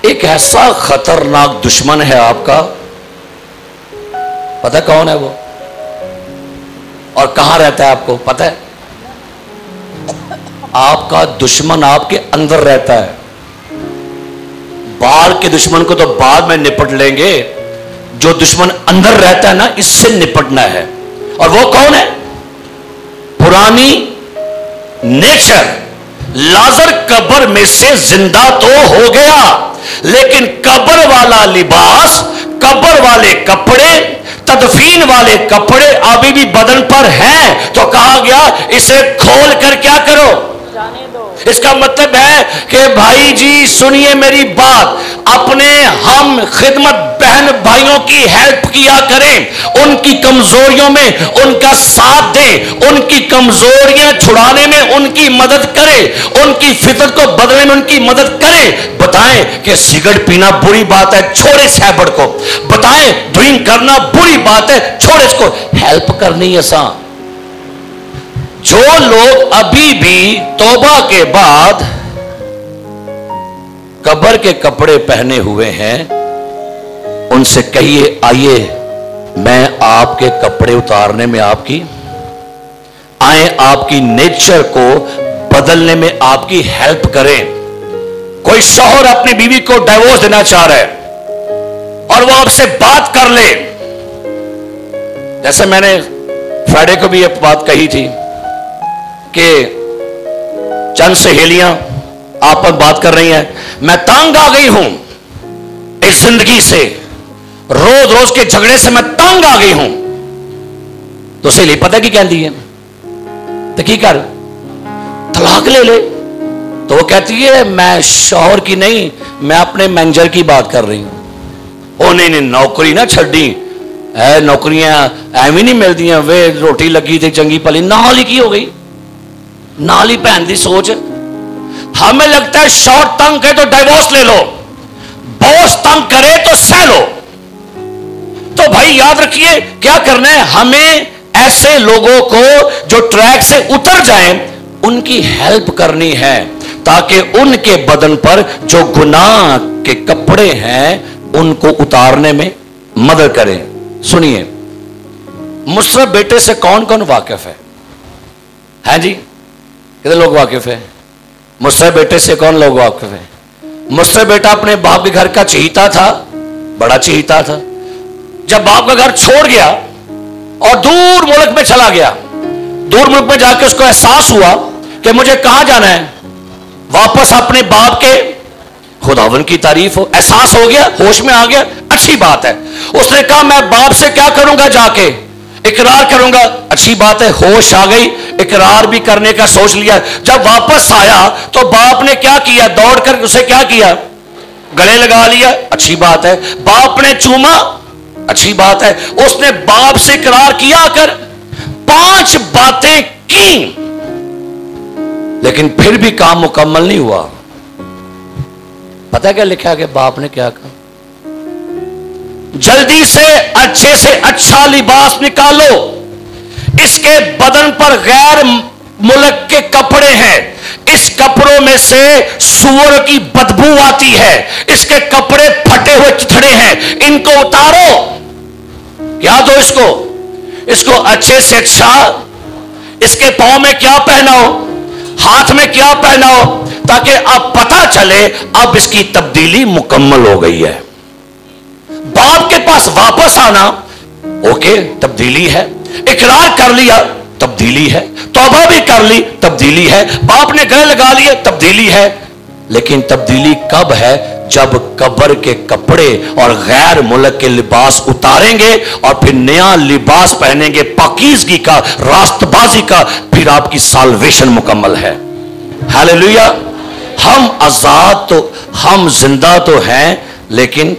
ایک ایسا خطرناک دشمن ہے آپ کا, پتہ کون ہے وہ اور کہاں رہتا ہے؟ آپ کو پتہ ہے؟ آپ کا دشمن آپ کے اندر رہتا ہے. باہر کے دشمن کو تو بعد میں نپٹ لیں گے, جو دشمن اندر رہتا ہے نا اس سے نپٹنا ہے. اور وہ کون ہے؟ پرانی نیچر. لازر قبر میں سے زندہ تو ہو گیا لیکن قبر والا لباس, قبر والے کپڑے, تدفین والے کپڑے ابھی بھی بدن پر ہیں. تو کہا گیا اسے کھول کر کیا کرو؟ اس کا مطلب ہے کہ بھائی جی سنیے میری بات, اپنے ہم خدمت بہن بھائیوں کی ہیلپ کیا کریں, ان کی کمزوریوں میں ان کا ساتھ دیں, ان کی کمزوریاں چھڑانے میں ان کی مدد کریں, ان کی فطرت کو بدلنے میں ان کی مدد کریں. بتائیں کہ سگریٹ پینا بری بات ہے, چھوڑے اس ہیبٹ کو. بتائیں ڈرنک کرنا بری بات ہے, چھوڑے اس کو. ہیلپ کرنی آسان. جو لوگ ابھی بھی توبہ کے بعد قبر کے کپڑے پہنے ہوئے ہیں ان سے کہیے آئیے میں آپ کے کپڑے اتارنے میں آپ کی نیچر کو بدلने में आपकी हेल्प करें। कोई शौहर अपनी बीवी को डिवोर्स देना चाह रहा है और वो आपसे बात कर ले, जैसे मैंने फ्राइडे को भी एक बात कही थी कि चंद सहेलियां आपस में बात कर रही हैं, मैं तंग आ गई हूं इस जिंदगी से, रोज रोज के झगड़े से मैं तंग आ गई हूं। तो सहेली पता की कहती है, तो की कर तलाक ले ले। तो वो कहती है मैं शौहर की नहीं, मैं अपने मैनेजर की बात कर रही हूं। ओ नहीं नहीं, नौकरी ना छड़ी है, नौकरियां एवं नहीं मिलती, वे रोटी लगी थी चंगी भली नाल ही की हो गई, नाल ही भैन की सोच। हमें लगता है शौहर तंग करे तो डिवोर्स ले लो, बॉस तंग करे तो सह लो। तो भाई याद रखिए क्या करना है, हमें ऐसे लोगों को जो ट्रैक से उतर जाएं उनकी हेल्प करनी है, ताकि उनके बदन पर जो गुनाह के कपड़े हैं उनको उतारने में मदद करें। सुनिए, मुशर्रफ बेटे से कौन कौन वाकिफ है जी? कितने लोग वाकिफ है? मुशर्रफ बेटे से कौन लोग वाकिफ है? मुशर्रफ बेटा अपने बाप के घर का चहीता था, बड़ा चहीता था। जब बाप का घर छोड़ गया और दूर मुल्क में चला गया, दूर मुल्क में जाकर उसको एहसास हुआ कि मुझे कहां जाना है, वापस अपने बाप के, खुदावन की तारीफ हो, एहसास हो गया, होश में आ गया, अच्छी बात है। उसने कहा मैं बाप से क्या करूंगा, जाके इकरार करूंगा, अच्छी बात है, होश आ गई, इकरार भी करने का सोच लिया। जब वापस आया तो बाप ने क्या किया, दौड़कर उसे क्या किया, गले लगा लिया, अच्छी बात है। बाप ने चूमा, अच्छी बात है। उसने बाप से इकरार किया कर 5 बातें की, लेकिन फिर भी काम मुकम्मल नहीं हुआ। पता क्या लिखा कि बाप ने क्या कहा, जल्दी से अच्छे से अच्छा लिबास निकालो, इसके बदन पर गैर मुल्क के कपड़े हैं, इस कपड़ों में से सूअर की बदबू आती है, इसके कपड़े फटे हुए चिथड़े हैं, इनको उतारो। क्या दो इसको, इसको अच्छे से अच्छा, इसके पांव में क्या पहनाओ, हाथ में क्या पहनाओ, ताकि अब पता चले अब इसकी तब्दीली मुकम्मल हो गई है। बाप के पास वापस आना, ओके तब्दीली है, इकरार कर लिया तब्दीली है, तौबा भी कर ली तब्दीली है, बाप ने गले लगा लिए तब्दीली है। लेकिन तब्दीली कब है, जब कब्र के कपड़े और गैर मुल्क के लिबास उतारेंगे और फिर नया लिबास पहनेंगे, पाकीज़गी का, रास्तबाजी का, फिर आपकी साल्वेशन मुकम्मल है। हालेलुया। हम आजाद तो, हम जिंदा तो हैं, लेकिन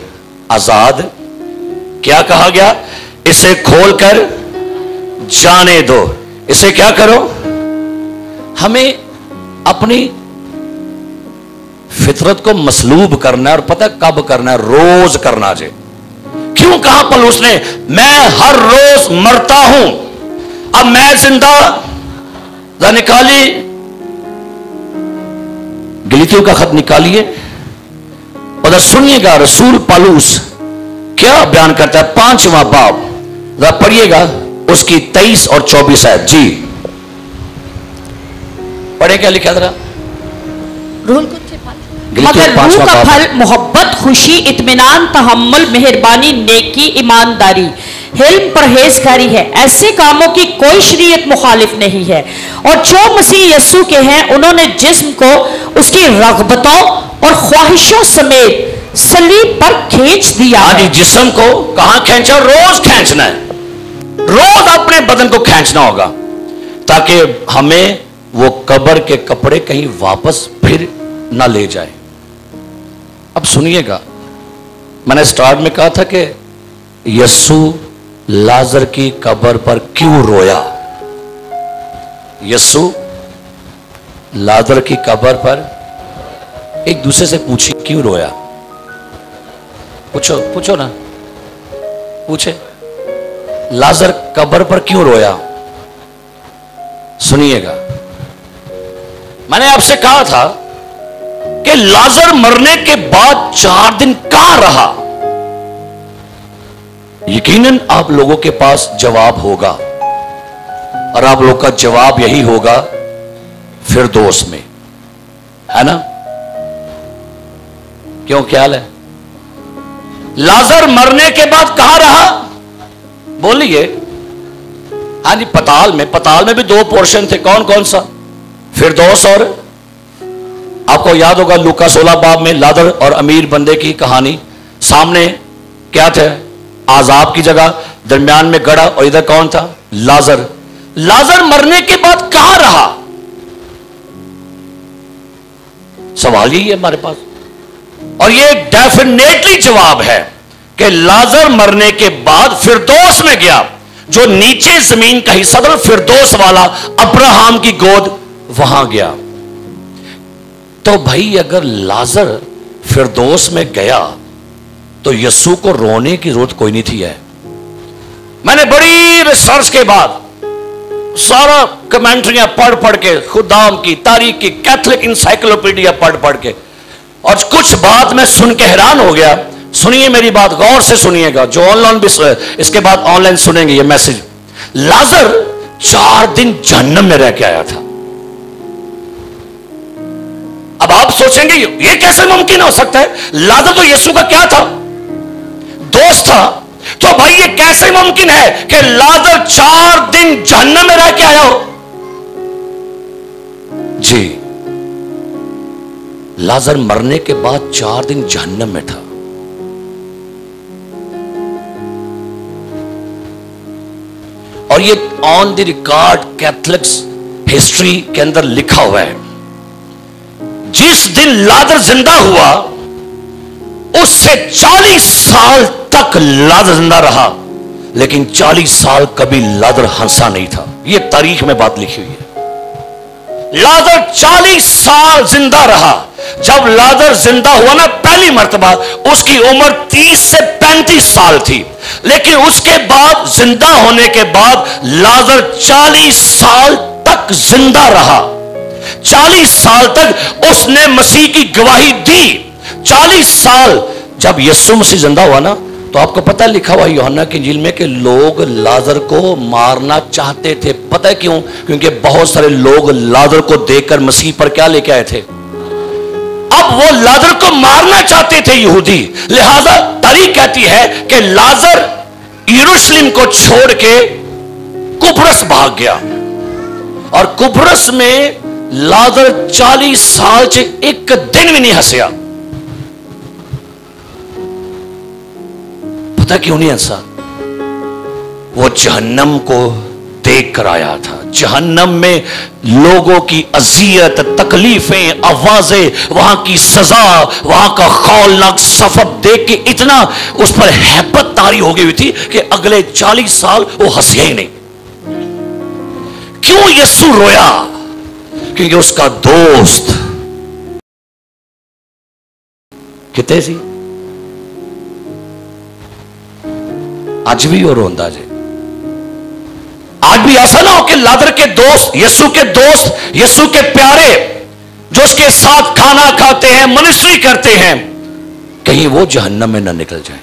आजाद क्या कहा गया, इसे खोलकर जाने दो, इसे क्या करो, हमें अपनी फितरत को मसलूब करना है। और पता कब करना है, रोज करना जे। क्यों कहा पौलुस ने, मैं हर रोज मरता हूं, अब मैं जिंदा निकाली, गलीतियों का खत निकालिए, उधर सुनिएगा रसूल पौलुस क्या बयान करता है, 5वां बाब, जरा पढ़िएगा उसकी 23 और 24 आयत। जी पढ़े, क्या लिखा जरा। मगर रूह का फल मोहब्बत, खुशी, इत्मीनान, तहम्मुल, मेहरबानी, नेकी, ईमानदारी, हिल्म, परहेजगारी है। ऐसे कामों की कोई शरीयत मुखालिफ नहीं है। और जो मसीह यस्सु के हैं उन्होंने जिस्म को उसकी रगबतों और ख्वाहिशों समेत सलीब पर खींच दिया है। जिस्म को कहां खींचा, रोज खींचना है, रोज अपने बदन को खींचना होगा, ताकि हमें वो कब्र के कपड़े कहीं वापस फिर ना ले जाए। अब सुनिएगा, मैंने स्टार्ट में कहा था कि यस्सु लाजर की कब्र पर क्यों रोया। यस्सु लाजर की कब्र पर एक दूसरे से पूछी क्यों रोया, पूछो पूछो ना, पूछे लाजर कब्र पर क्यों रोया। सुनिएगा, मैंने आपसे कहा था कि लाजर मरने के बाद 4 दिन कहां रहा। यकीनन आप लोगों के पास जवाब होगा, और आप लोग का जवाब यही होगा फिरदौस में, है ना? क्यों, क्या हाल है? लाजर मरने के बाद कहां रहा? बोलिए। हाँ जी, पताल में। पताल में भी दो पोर्शन थे, कौन कौन सा? फिरदौस और, आपको याद होगा लूका 16 बाब में लाजर और अमीर बंदे की कहानी। सामने क्या थे? आजाब की जगह, दरमियान में गड़ा, और इधर कौन था? लाजर। लाजर मरने के बाद कहां रहा? सवाल यही है हमारे पास, और ये डेफिनेटली जवाब है कि लाजर मरने के बाद फिरदौस में गया, जो नीचे जमीन का हिस्सा था, फिरदौस वाला, अब्राहम की गोद, वहां गया। तो भाई अगर लाजर फिरदौस में गया तो यीशु को रोने की जरूरत कोई नहीं थी है। मैंने बड़ी रिसर्च के बाद सारा कमेंट्रियां पढ़ पढ़ के, खुदाम की, तारीख की, कैथोलिक इंसाइक्लोपीडिया पढ़ पढ़ के, और कुछ बात मैं सुन के हैरान हो गया। सुनिए मेरी बात, गौर से सुनिएगा, जो ऑनलाइन भी इसके बाद ऑनलाइन सुनेंगे ये मैसेज। लाजर 4 दिन जहन्नम में रह के आया था। अब आप सोचेंगे ये कैसे मुमकिन हो सकता है? लाजर तो यीशु का क्या था? दोस्त था। तो भाई ये कैसे मुमकिन है कि लाजर 4 दिन जहन्नम में रह के आया हो? जी, लाजर मरने के बाद 4 दिन जहन्नम में था। और ये on the record Catholics history के अंदर लिखा हुआ है। जिस दिन लाजर जिंदा हुआ उससे 40 साल तक लाजर जिंदा रहा, लेकिन 40 साल कभी लाजर हंसा नहीं था। यह तारीख में बात लिखी हुई है। लाजर 40 साल जिंदा रहा। जब लाजर जिंदा हुआ ना पहली मर्तबा, उसकी उम्र 30 से 35 साल थी, लेकिन उसके बाद जिंदा होने के बाद लाजर 40 साल तक जिंदा रहा। 40 साल तक उसने मसीह की गवाही दी। 40 साल जब यीशु मसीह जिंदा हुआ ना, तो आपको पता है लिखा हुआ यूहन्ना की इंजील में कि लोग लाजर को मारना चाहते थे। पता है क्यों? क्योंकि बहुत सारे लोग लाजर को देखकर मसीह पर क्या लेके आए थे? अब वो लाजर को मारना चाहते थे यहूदी। लिहाजा तारीख कहती है कि लाजर यरूशलेम को छोड़ के कुब्रस भाग गया, और कुब्रस में लाजर 40 साल से एक दिन भी नहीं हंसया। पता क्यों नहीं हंसा? वो जहन्नम को देख कर आया था। जहन्नम में लोगों की अजियत, तकलीफें, आवाजें, वहां की सजा, वहां का खौलनाक सफर देख के इतना उस पर हैबत तारी हो गई थी कि अगले 40 साल वो हंसिया ही नहीं। क्यों यीशु रोया? क्योंकि उसका दोस्त कितने सी आज भी वो रोंदा जे। आज भी ऐसा ना हो कि लाजर के दोस्त, यीशु के दोस्त, यीशु के प्यारे जो उसके साथ खाना खाते हैं, मिनिस्ट्री करते हैं, कहीं वो जहन्नम में ना निकल जाए।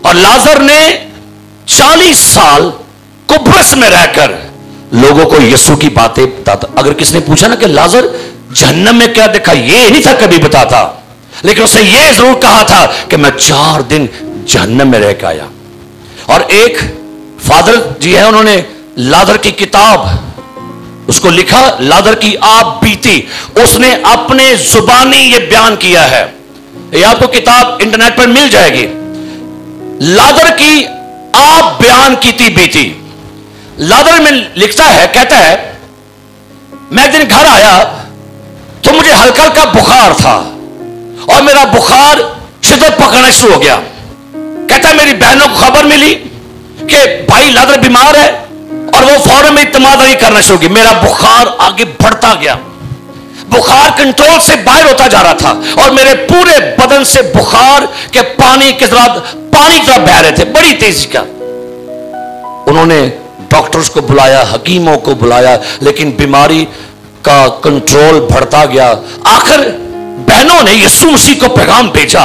और लाजर ने 40 साल कुब्रस में रहकर लोगों को यीशु की बातें बताता। अगर किसने पूछा ना कि लाजर जहन्नम में क्या देखा, ये नहीं था कभी बताता, लेकिन उसने ये जरूर कहा था कि मैं 4 दिन जहन्नम में रह के आया। और एक फादर जी है, उन्होंने लाजर की किताब उसको लिखा, लाजर की आप बीती। उसने अपने जुबानी ये बयान किया है, ये आपको किताब इंटरनेट पर मिल जाएगी। लाजर की आप बयान की थी बीती। लाजर में लिखता है, कहता है मैं एक दिन घर आया तो मुझे हल्का हल्का बुखार था, और मेरा बुखार शिद्दत पकड़ना शुरू हो गया। कहता है मेरी बहनों को खबर मिली कि भाई लाजर बीमार है, और वो फौरन में तमादारी करना शुरू की। मेरा बुखार आगे बढ़ता गया, बुखार कंट्रोल से बाहर होता जा रहा था, और मेरे पूरे बदन से बुखार के पानी की तरह बह रहे थे, बड़ी तेजी का। उन्होंने डॉक्टर्स को बुलाया, हकीमों को बुलाया, लेकिन बीमारी का कंट्रोल बढ़ता गया। आखिर बहनों ने यीशु मसीह को पैगाम भेजा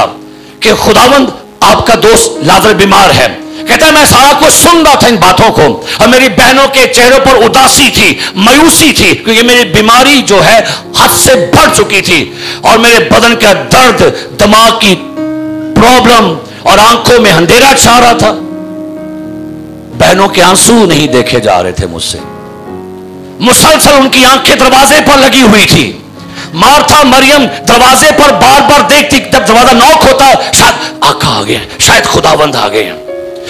कि खुदावंद आपका दोस्त लाजर बीमार है, कहता है मैं सारा कुछ सुन रहा था इन बातों को, और मेरी बहनों के चेहरों पर उदासी थी, मायूसी थी, क्योंकि मेरी बीमारी जो है हद से बढ़ चुकी थी, और मेरे बदन का दर्द, दिमाग की प्रॉब्लम और आंखों में अंधेरा छा रहा था। बहनों के आंसू नहीं देखे जा रहे थे मुझसे, मुसलसल उनकी आंखें दरवाजे पर लगी हुई थी। मार्था मरियम दरवाजे पर बार बार देखती, जब दरवाजा नॉक होता शायद आका आ गए, शायद खुदावंद आ गए।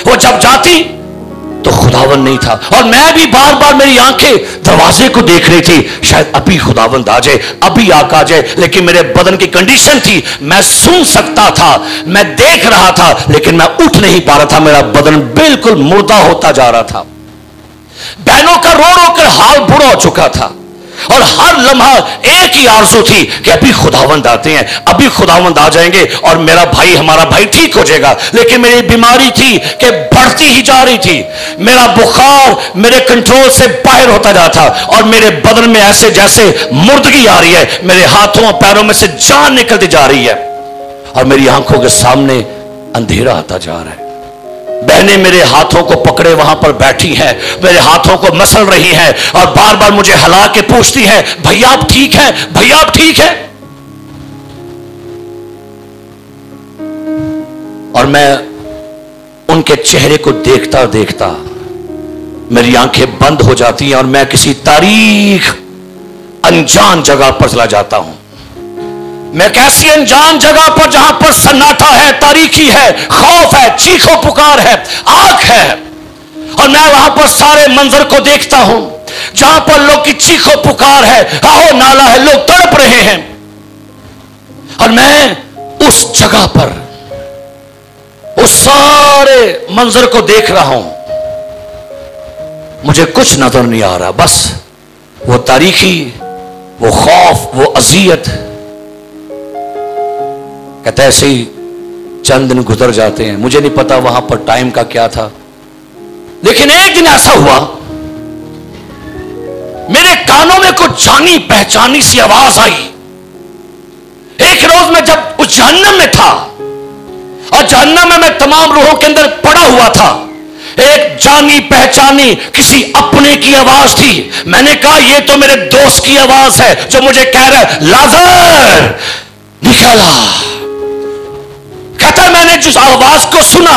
वो जब जाती तो खुदावंद नहीं था, और मैं भी बार बार मेरी आंखें दरवाजे को देख रही थी, शायद अभी खुदावंद आ जाए, अभी आका आ जाए। लेकिन मेरे बदन की कंडीशन थी, मैं सुन सकता था, मैं देख रहा था, लेकिन मैं उठ नहीं पा रहा था, मेरा बदन बिल्कुल मुर्दा होता जा रहा था। बहनों का रो रो कर हाल बुरा हो चुका था, और हर लम्हा एक ही आरज़ू थी कि अभी खुदावंद आते हैं, अभी खुदावंद आ जाएंगे और मेरा भाई, हमारा भाई ठीक हो जाएगा। लेकिन मेरी बीमारी थी कि बढ़ती ही जा रही थी, मेरा बुखार मेरे कंट्रोल से बाहर होता जा था, और मेरे बदन में ऐसे जैसे मुर्दगी आ रही है, मेरे हाथों और पैरों में से जान निकलती जा रही है, और मेरी आंखों के सामने अंधेरा आता जा रहा है। बहनें मेरे हाथों को पकड़े वहां पर बैठी हैं, मेरे हाथों को मसल रही हैं, और बार बार मुझे हिला के पूछती हैं, भैया आप ठीक हैं, भैया आप ठीक हैं। और मैं उनके चेहरे को देखता देखता मेरी आंखें बंद हो जाती हैं, और मैं किसी तारीख अनजान जगह पर चला जाता हूं। मैं एक ऐसी अनजान जगह पर जहां पर सन्नाटा है, तारीखी है, खौफ है, चीखो पुकार है, आग है, और मैं वहां पर सारे मंजर को देखता हूं जहां पर लोग की चीखो पुकार है, आओ नाला है, लोग तड़प रहे हैं, और मैं उस जगह पर उस सारे मंजर को देख रहा हूं। मुझे कुछ नजर नहीं आ रहा, बस वो तारीखी, वो खौफ, वो अजियत। कहता है ऐसे ही चंद दिन गुजर जाते हैं, मुझे नहीं पता वहां पर टाइम का क्या था, लेकिन एक दिन ऐसा हुआ मेरे कानों में कुछ जानी पहचानी सी आवाज आई। एक रोज मैं जब उस जहन्नम में था, और जहन्नम में मैं तमाम रूहों के अंदर पड़ा हुआ था, एक जानी पहचानी किसी अपने की आवाज थी। मैंने कहा ये तो मेरे दोस्त की आवाज है जो मुझे कह रहा है लाजर निकला। कहता मैंने जिस आवाज को सुना,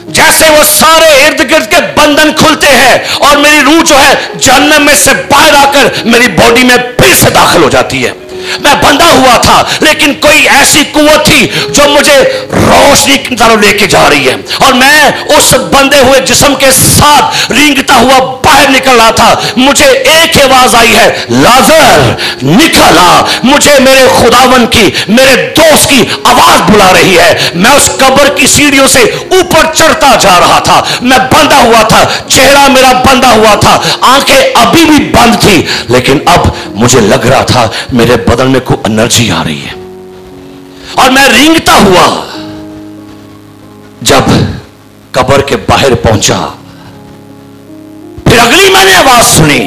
जैसे वो सारे इर्द गिर्द के बंधन खुलते हैं, और मेरी रूह जो है जहन्नम में से बाहर आकर मेरी बॉडी में फिर से दाखिल हो जाती है। मैं बंधा हुआ था, लेकिन कोई ऐसी कुव्वत थी जो मुझे रोशनी की तरफ लेके जा रही है, और मैं उस बंधे हुए जिस्म के साथ रेंगता हुआ बाहर निकल रहा था। मुझे एक आवाज आई है, लाजर निकला। मुझे मेरे खुदावन की, मेरे दोस्त की आवाज बुला रही है। मैं उस कब्र की सीढ़ियों से ऊपर चढ़ता जा रहा था, मैं बंधा हुआ था, चेहरा मेरा बंधा हुआ था, आंखें अभी भी बंद थी, लेकिन अब मुझे लग रहा था मेरे बदन में कोई एनर्जी आ रही है, और मैं रेंगता हुआ जब कब्र के बाहर पहुंचा, फिर अगली मैंने आवाज सुनी,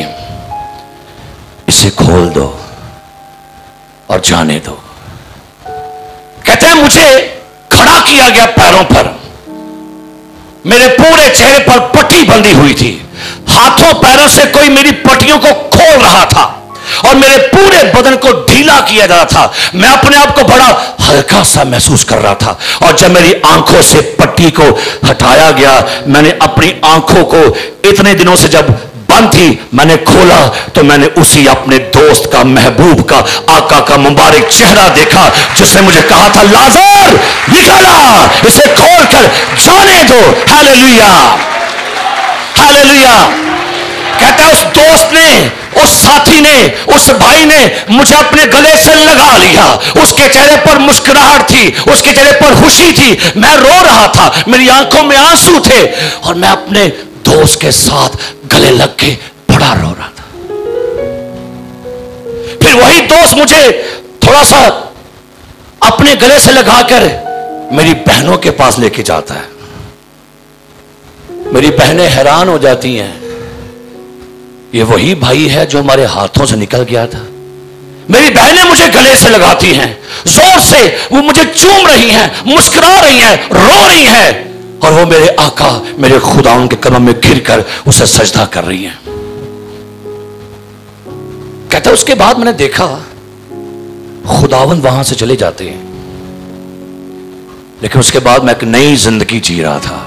इसे खोल दो और जाने दो। कहते हैं मुझे खड़ा किया गया पैरों पर, मेरे पूरे चेहरे पर पट्टी बंधी हुई थी, हाथों पैरों से कोई मेरी पट्टियों को खोल रहा था, और मेरे पूरे बदन को ढीला किया जा रहा था। मैं अपने आप को बड़ा हल्का सा महसूस कर रहा था, और जब मेरी आंखों से पट्टी को हटाया गया, मैंने अपनी आंखों को इतने दिनों से जब बंद थी मैंने खोला, तो मैंने उसी अपने दोस्त का, महबूब का, आका का मुबारक चेहरा देखा, जिसने मुझे कहा था लाजर निकला, इसे खोल कर जाने दो। Hallelujah, hallelujah. कहता है उस दोस्त ने, उस साथी ने, उस भाई ने मुझे अपने गले से लगा लिया। उसके चेहरे पर मुस्कुराहट थी, उसके चेहरे पर खुशी थी, मैं रो रहा था, मेरी आंखों में आंसू थे, और मैं अपने दोस्त के साथ गले लग के बड़ा रो रहा था। फिर वही दोस्त मुझे थोड़ा सा अपने गले से लगाकर मेरी बहनों के पास लेके जाता है। मेरी बहनें हैरान हो जाती हैं, ये वही भाई है जो हमारे हाथों से निकल गया था। मेरी बहनें मुझे गले से लगाती हैं, जोर से वो मुझे चूम रही हैं, मुस्कुरा रही हैं, रो रही हैं, और वो मेरे आका मेरे खुदावन के कदम में गिर कर उसे सजदा कर रही हैं। कहता उसके बाद मैंने देखा खुदावन वहां से चले जाते हैं, लेकिन उसके बाद मैं एक नई जिंदगी जी रहा था।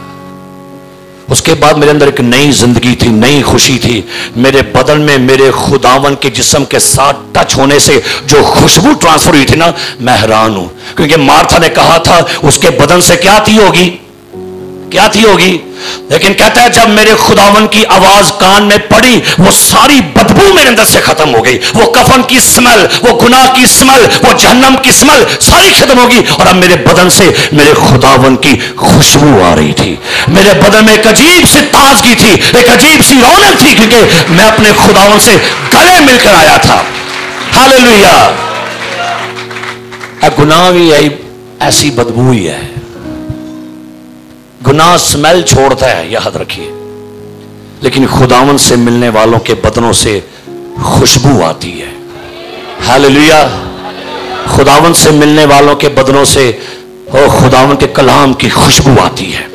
उसके बाद मेरे अंदर एक नई जिंदगी थी, नई खुशी थी। मेरे बदन में मेरे खुदावन के जिस्म के साथ टच होने से जो खुशबू ट्रांसफर हुई थी ना, मैं हैरान हूं। क्योंकि मार्था ने कहा था उसके बदन से क्या थी होगी, क्या थी होगी, लेकिन कहता है जब मेरे खुदावन की आवाज कान में पड़ी, वो सारी बदबू मेरे अंदर से खत्म हो गई। वो कफन की स्मेल, वो गुनाह की स्मेल, वो जहन्नम की स्मेल सारी खत्म होगी, और अब मेरे बदन से मेरे खुदावन की खुशबू आ रही थी। मेरे बदन में एक अजीब सी ताजगी थी, एक अजीब सी रौनक थी, क्योंकि मैं अपने खुदावन से गले मिलकर आया था। हालेलुया। गुनाह भी ऐसी बदबू ही है। गुनाह स्मेल छोड़ता है, याद रखिए, लेकिन खुदावन से मिलने वालों के बदनों से खुशबू आती है। हालेलुया। खुदावन से मिलने वालों के बदनों से खुदावन के कलाम की खुशबू आती है।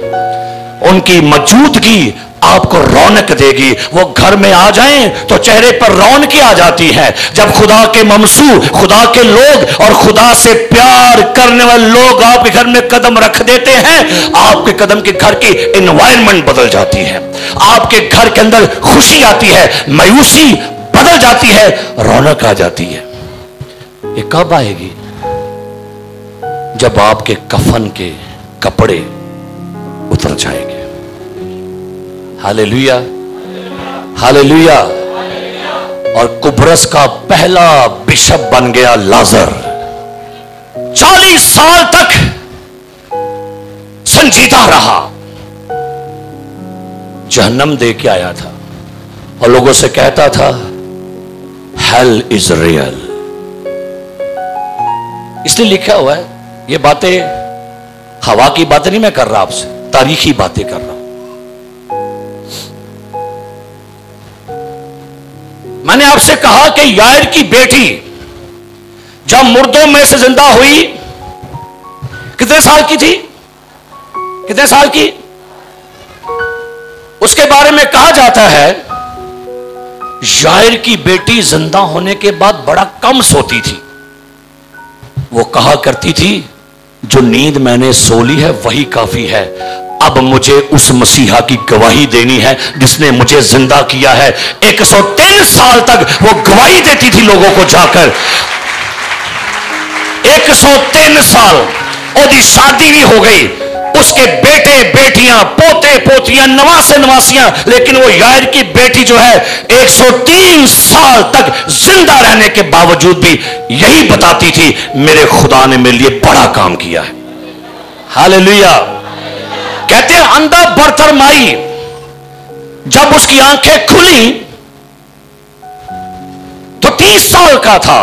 उनकी मौजूदगी आपको रौनक देगी। वो घर में आ जाएं तो चेहरे पर रौनक आ जाती है। जब खुदा के ममसू, खुदा के लोग और खुदा से प्यार करने वाले लोग आपके घर में कदम रख देते हैं, आपके कदम के घर की एनवायरनमेंट बदल जाती है। आपके घर के अंदर खुशी आती है, मायूसी बदल जाती है, रौनक आ जाती है। ये कब आएगी? जब आपके कफन के कपड़े उतर जाएंगे। Hallelujah, hallelujah. और कुब्रस का पहला बिशप बन गया लाजर। 40 साल तक संजीदा रहा, जहन्नम दे के आया था और लोगों से कहता था हेल इज रियल। इसलिए लिखा हुआ है, ये बातें हवा की बातें नहीं मैं कर रहा, आपसे तारीखी बातें कर रहा हूं। मैंने आपसे कहा कि यायर की बेटी जब मुर्दों में से जिंदा हुई, कितने साल की थी? कितने साल की? उसके बारे में कहा जाता है यायर की बेटी जिंदा होने के बाद बड़ा कम सोती थी। वो कहा करती थी जो नींद मैंने सो ली है वही काफी है, अब मुझे उस मसीहा की गवाही देनी है जिसने मुझे जिंदा किया है। 103 साल तक वो गवाही देती थी लोगों को जाकर। 103 साल। उसकी शादी भी हो गई, उसके बेटे बेटियां पोते पोतियां नवासे नवासियां, लेकिन वो यायर की बेटी जो है 103 साल तक जिंदा रहने के बावजूद भी यही बताती थी मेरे खुदा ने मेरे लिए बड़ा काम किया है। हालेलुया। कहते हैं अंधा बरतरमाई जब उसकी आंखें खुली तो 30 साल का था,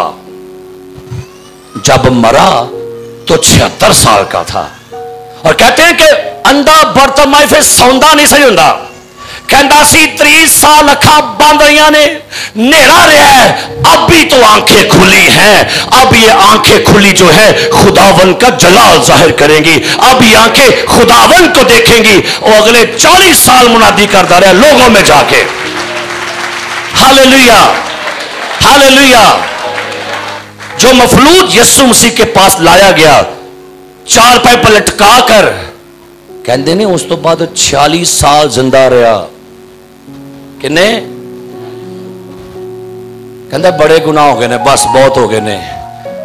जब मरा तो 76 साल का था। और कहते हैं कि अंधा बरतरमाई फिर सौंदा नहीं सही हुंदा, कहता सी 30 साल अखा बंद रही ने, नेरा रहा है, अब भी तो आंखें खुली हैं। अब ये आंखें खुली जो है खुदावन का जलाल जाहिर करेंगी। अब ये आंखें खुदावन को देखेंगी और अगले 40 साल मुनादी करता रहा लोगों में जाके। Hallelujah, hallelujah. जो मफलूज यीशु मसीह के पास लाया गया, चारपाई पर लटका कर, कहते नहीं उस तो बाद 46 साल जिंदा रहा। किन्ने? कहता बड़े गुनाह हो गए ने, बस बहुत हो गए ने,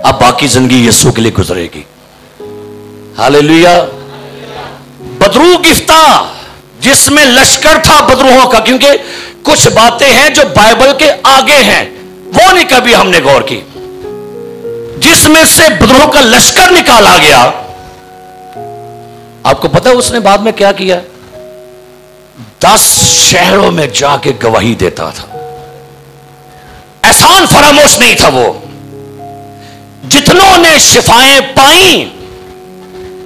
अब बाकी जिंदगी यीशु के लिए गुजरेगी। हालेलुया। बदरू गिफ्ता जिसमें लश्कर था बदरूहों का, क्योंकि कुछ बातें हैं जो बाइबल के आगे हैं, वो नहीं कभी हमने गौर की। जिसमें से बदरूहों का लश्कर निकाला गया, आपको पता है उसने बाद में क्या किया? 10 शहरों में जाके गवाही देता था। एहसान फरामोश नहीं था वो। जितनों ने शिफाएं पाई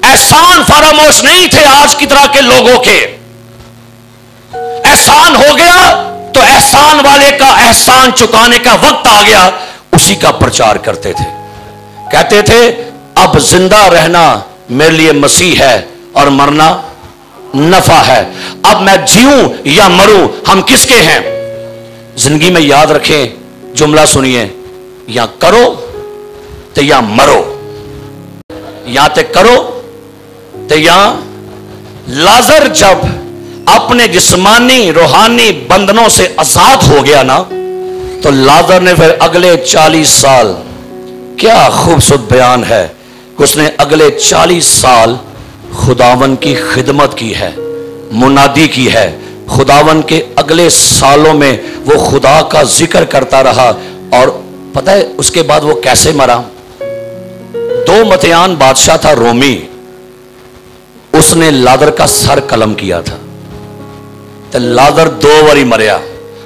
एहसान फरामोश नहीं थे आज की तरह के लोगों के। एहसान हो गया तो एहसान वाले का एहसान चुकाने का वक्त आ गया, उसी का प्रचार करते थे। कहते थे अब जिंदा रहना मेरे लिए मसीह है और मरना नफा है। अब मैं जीऊं या मरूं, हम किसके हैं? जिंदगी में याद रखें, जुमला सुनिए, या करो तो या मरो, या ते करो तो या। लाजर जब अपने जिस्मानी रूहानी बंधनों से आजाद हो गया ना, तो लाजर ने फिर अगले 40 साल, क्या खूबसूरत बयान है, उसने अगले 40 साल खुदावन की खिदमत की है, मुनादी की है। खुदावन के अगले सालों में वो खुदा का जिक्र करता रहा। और पता है उसके बाद वो कैसे मरा? दो मतियान बादशाह था रोमी, उसने लादर का सर कलम किया था, तो लादर 2 बारी मरया।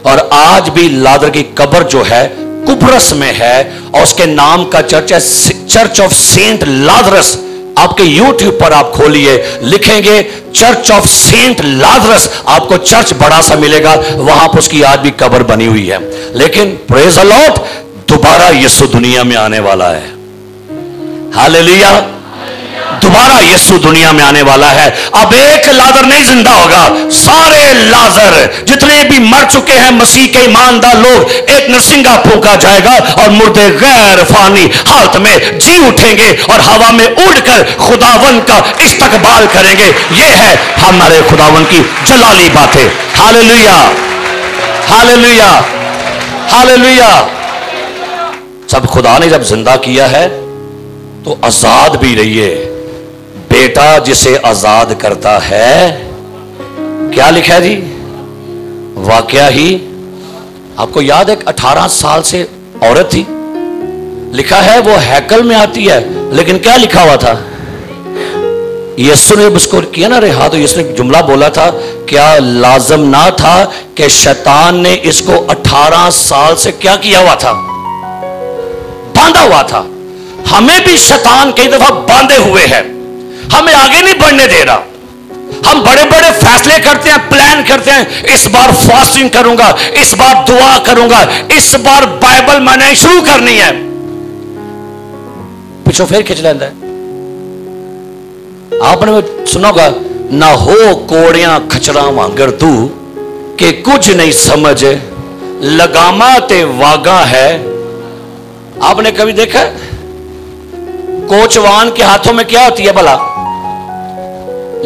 और आज भी लादर की कब्र जो है कुब्रस में है, और उसके नाम का चर्च है, चर्च ऑफ सेंट लाजरस। आपके YouTube पर आप खोलिए, लिखेंगे चर्च ऑफ सेंट लाजरस, आपको चर्च बड़ा सा मिलेगा, वहां पर उसकी आज भी कब्र बनी हुई है। लेकिन प्रेज द लॉर्ड, दोबारा यीशु दुनिया में आने वाला है। हालेलुया, दोबारा यीशु दुनिया में आने वाला है। अब एक लाजर नहीं जिंदा होगा, सारे लाजर जितने भी मर चुके हैं मसीह के ईमानदार लोग, एक नरसिंगा फूंका जाएगा और मुर्दे गैर फानी हालत में जी उठेंगे और हवा में उड़कर खुदावन का इस्तकबाल करेंगे। ये है हमारे खुदावन की जलाली बातें। Hallelujah, hallelujah, hallelujah. सब खुदा ने जब जिंदा किया है तो आजाद भी रहिए। बेटा जिसे आजाद करता है, क्या लिखा है जी? वाकया ही। आपको याद है 18 साल से औरत थी, लिखा है वो हैकल में आती है, लेकिन क्या लिखा हुआ था? यीशु ने उसको किया ना रिहा, तो यीशु ने जुमला बोला था, क्या लाजम ना था कि शैतान ने इसको 18 साल से क्या किया हुआ था? बांधा हुआ था। हमें भी शैतान कई दफा बांधे हुए हैं, हमें आगे नहीं बढ़ने दे रहा। हम बड़े बड़े फैसले करते हैं, प्लान करते हैं, इस बार फास्टिंग करूंगा, इस बार दुआ करूंगा, इस बार बाइबल मैंने शुरू करनी है, पिछो फिर खिंच लेता है। आपने सुना होगा, ना हो कोड़ियां खचरा वांगर तू कि कुछ नहीं समझ, लगामा ते वागा है। आपने कभी देखा कोचवान के हाथों में क्या होती है भला?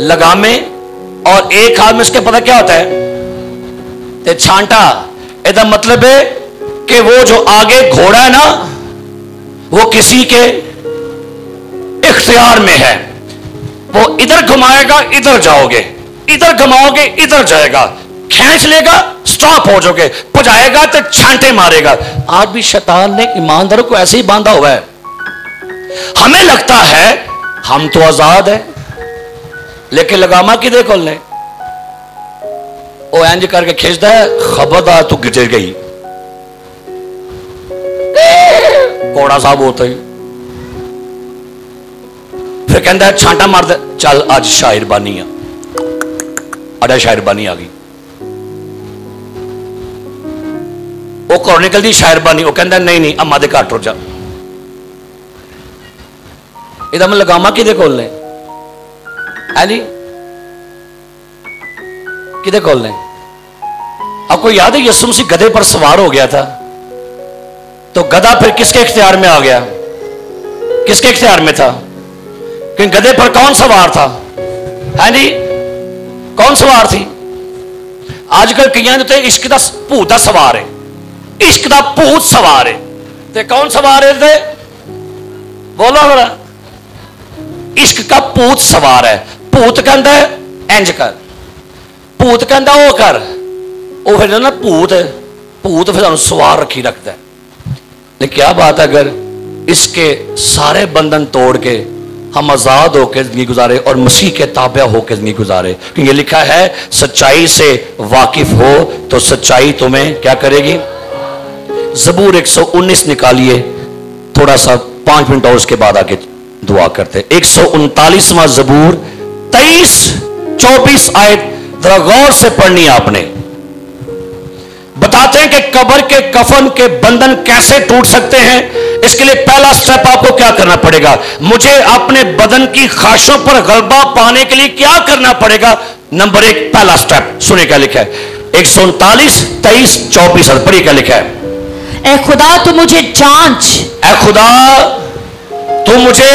लगामे, और एक हाथ में उसके पता क्या होता है? ते छांटा। इसका मतलब है कि वो जो आगे घोड़ा है ना, वो किसी के इख्तियार में है। वो इधर घुमाएगा, इधर जाओगे, इधर घुमाओगे, इधर जाएगा, खींच लेगा, स्टॉप हो जाओगे, पजाएगा तो छांटे मारेगा। आज भी शैतान ने ईमानदारों को ऐसे ही बांधा हुआ है। हमें लगता है हम तो आजाद है, लेकिन लगामा कि देखो ले, वो इंज करके खींचता है, खबरदार तू गिर गई, कोड़ा साहब होता ही। फिर कहता है छांटा मार दे, चल आज शायर बानी आ, अड़ा शायर बानी आ गई। वो कौन निकलती शायर बानी, वो कहता नहीं नहीं अम्मा दे घर टुर जा। इधर मैं लगामा कि खोल लें जी, किधे खोल लें? आपको याद है यीशु मसीह गधे पर सवार हो गया था, तो गधा फिर किसके इख्तियार में आ गया? किसके इख्तियार में था? क्योंकि गधे पर कौन सवार था? है जी, कौन सवार थी? आजकल कई इश्क का भूत सवार है, इश्क का भूत सवार है। ते कौन सवार है? थे बोलो बड़ा, इश्क का भूत सवार है। भूत कहता है इंज कर, भूत कहता वो कर, वो फिर ना भूत भूत फिर सवार रखी रखता है। लेकिन क्या बात है अगर इसके सारे बंधन तोड़ के हम आजाद होकर जिंदगी गुजारे और मसीह के ताबे होकर जिंदगी गुजारे। क्योंकि ये लिखा है सच्चाई से वाकिफ हो तो सच्चाई तुम्हें क्या करेगी? ज़बूर 119 निकालिए, थोड़ा सा 5 मिनट और उसके बाद आके दुआ करते। 139वां ज़बूर 23-24 आयत जरा गौर से पढ़नी आपने। बताते हैं कि कब्र के कफन के बंधन कैसे टूट सकते हैं। इसके लिए पहला स्टेप आपको क्या करना पड़ेगा? मुझे अपने बदन की ख्वाहिशों पर गलबा पाने के लिए क्या करना पड़ेगा? नंबर 1 पहला स्टेप सुने क्या लिखा है, 139, 23, 24 पढ़िए क्या लिखा है। ए खुदा तू मुझे जांच, ऐ खुदा तू मुझे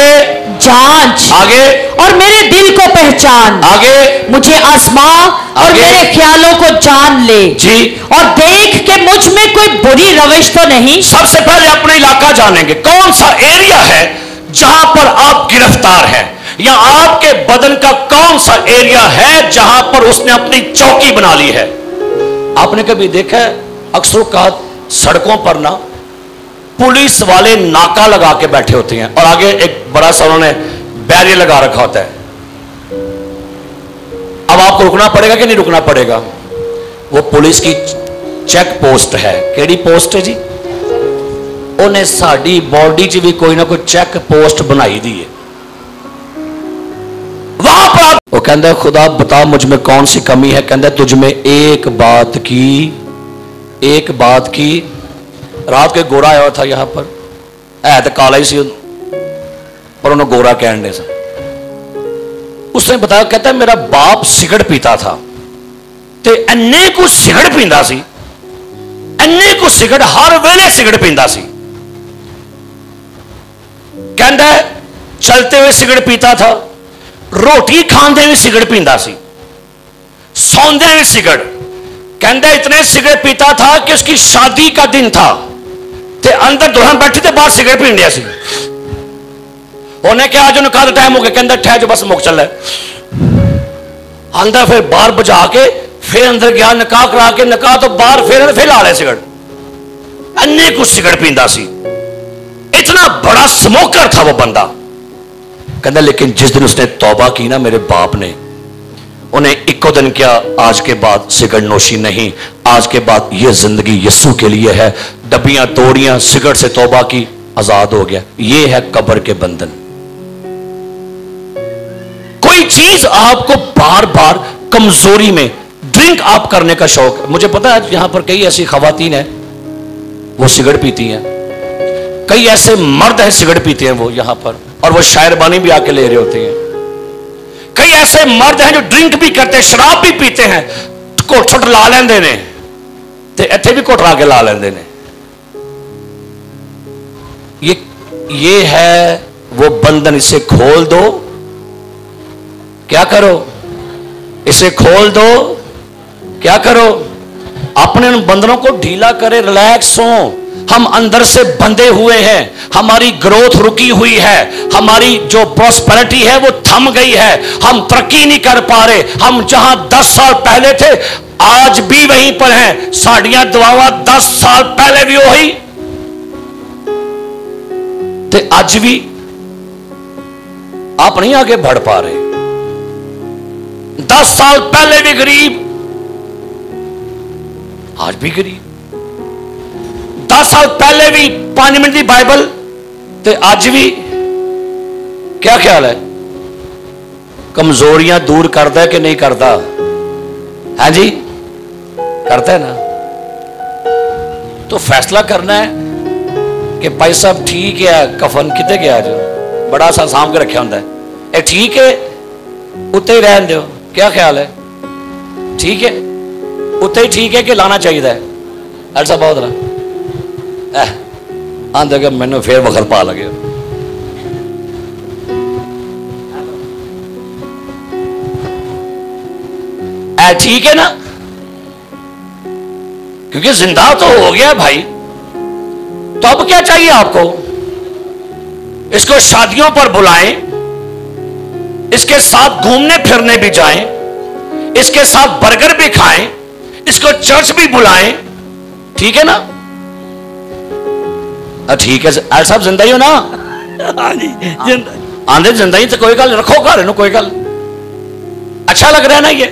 जांच, आगे, और मेरे दिल को पहचान, आगे, मुझे आजमा और आगे, मेरे ख्यालों को जान ले जी, और देख के मुझ में कोई बुरी रविश तो नहीं। सबसे पहले अपना इलाका जानेंगे, कौन सा एरिया है जहां पर आप गिरफ्तार हैं, या आपके बदन का कौन सा एरिया है जहां पर उसने अपनी चौकी बना ली है। आपने कभी देखा है अक्सर का सड़कों पर ना पुलिस वाले नाका लगा के बैठे होते हैं और आगे एक बड़ा सा उन्होंने बैरियर लगा रखा होता है। अब आपको रुकना पड़ेगा कि नहीं रुकना पड़ेगा? वो पुलिस की चेक पोस्ट है। केड़ी पोस्ट है जी? उन्हें साड़ी बॉडी च भी कोई ना कोई चेक पोस्ट बनाई दी है। वहां पर वो कहता है खुदा बता मुझ में कौन सी कमी है। कहता है तुझ में एक बात की रात के गोरा आया था यहां पर, है तो काला ही सी पर उन्हें गोरा कहने से उसने बताया, कहता है मेरा बाप सिगरेट पीता था ते इन्ने को सिगरेट पींदा सी, इन्ने को सिगरेट हर वेले सिगरेट पींदा सी। कहता है चलते हुए सिगरेट पीता था, रोटी खांदे हुए सिगरेट पींदा सी, सौंदे हुए सिगरेट। कहता इतने सिगरेट पीता था कि उसकी शादी का दिन था ते अंदर दुल्हन बैठी थे बाहर सिगरेट पीन दिया सी। उन्हें क्या आज निकाह टाइम हो गया, कहता ठहर बस मुक चल अंदर, फिर बाहर बजा के फिर अंदर गया, निकाह करा के निकाह तो बाहर फिर ला रहे सिगरेट। अन्य कुछ सिगरेट पींदा सी, इतना बड़ा स्मोकर था वो बंदा। कहता लेकिन जिस दिन उसने तौबा की ना मेरे बाप ने, उन्हें इक्को दिन क्या, आज के बाद सिगरेट नोशी नहीं, आज के बाद यह जिंदगी यीशु के लिए है। डब्बियां तोड़ियां, सिगरेट से तौबा की, आजाद हो गया। यह है कब्र के बंधन। कोई चीज आपको बार बार कमजोरी में, ड्रिंक आप करने का शौक, मुझे पता है यहां पर कई ऐसी खवातीन हैं वो सिगरेट पीती हैं, कई ऐसे मर्द हैं सिगरेट पीते हैं वो यहां पर, और वो शायरबानी भी आके ले रहे होते हैं। कई ऐसे मर्द हैं जो ड्रिंक भी करते हैं, शराब भी पीते हैं, घुट छुट ला लेंदे ने ते इत्थे भी घुट ला के ला लेंदे ने। ये है वो बंधन, इसे खोल दो। क्या करो? इसे खोल दो। क्या करो? अपने उन बंधनों को ढीला करे, रिलैक्स हो। हम अंदर से बंधे हुए हैं, हमारी ग्रोथ रुकी हुई है, हमारी जो प्रॉस्पेरिटी है वो थम गई है, हम तरक्की नहीं कर पा रहे। हम जहां 10 साल पहले थे आज भी वहीं पर हैं। साड़ियां दुआवा 10 साल पहले भी वही ते आज भी आप नहीं आगे बढ़ पा रहे। 10 साल पहले भी गरीब, आज भी गरीब। 10 साल पहले भी 5 मिनट की बाइबल ते आज भी। क्या ख्याल है? कमजोरियां दूर करता है कि नहीं करता? है जी, करता है ना। तो फैसला करना है कि भाई साहब ठीक है, कफन कितने गया जो बड़ा सा साम के रखा होंगे, ये ठीक है उत्ते ही रहन दो। क्या ख्याल है? ठीक है उत्ते ही ठीक है कि लाना चाहिए है? ऐसा बहुत रहा आंदे कि मैंने फिर वखर पा लगे। ठीक है ना, क्योंकि जिंदा तो हो गया भाई, तो अब क्या चाहिए आपको? इसको शादियों पर बुलाएं, इसके साथ घूमने फिरने भी जाएं, इसके साथ बर्गर भी खाएं, इसको चर्च भी बुलाएं। ठीक है ना? ठीक है साहब, जिंदा ही हो ना? आंधे जिंदा ही तो कोई गल रखो घर, कोई गल। अच्छा लग रहा है ना ये?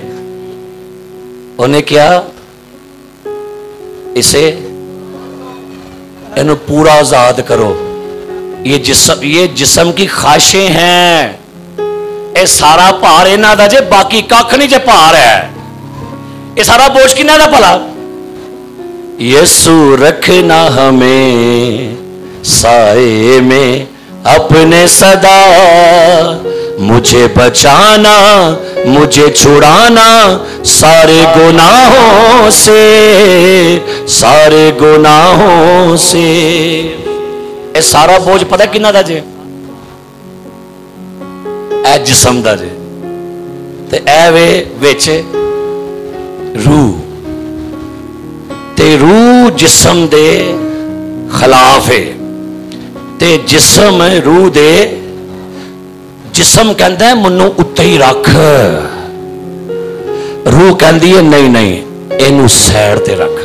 उन्हें क्या, इसे इन्हें पूरा आजाद करो। ये जिस्म की ख्वाहिशें हैं, ये सारा भार इन्हां दा जे, बाकी कख नहीं जे भार है। ये सारा बोझ किन्हां दा भला? यीशु रखना हमें साए में अपने सदा, मुझे बचाना, मुझे छुड़ाना सारे गुनाहों से, सारे गुनाहों से। ये सारा बोझ पता किन्ना दा जे? ए जिस्म दा जे, ते ए वे विच रूह, ते रूह जिस्म दे खिलाफ है, ते जिस्म रूह दे, जिस्म कहता है मनु उत्ते ही रख, रूह कहती है नहीं नहीं इनू सैड ते रख।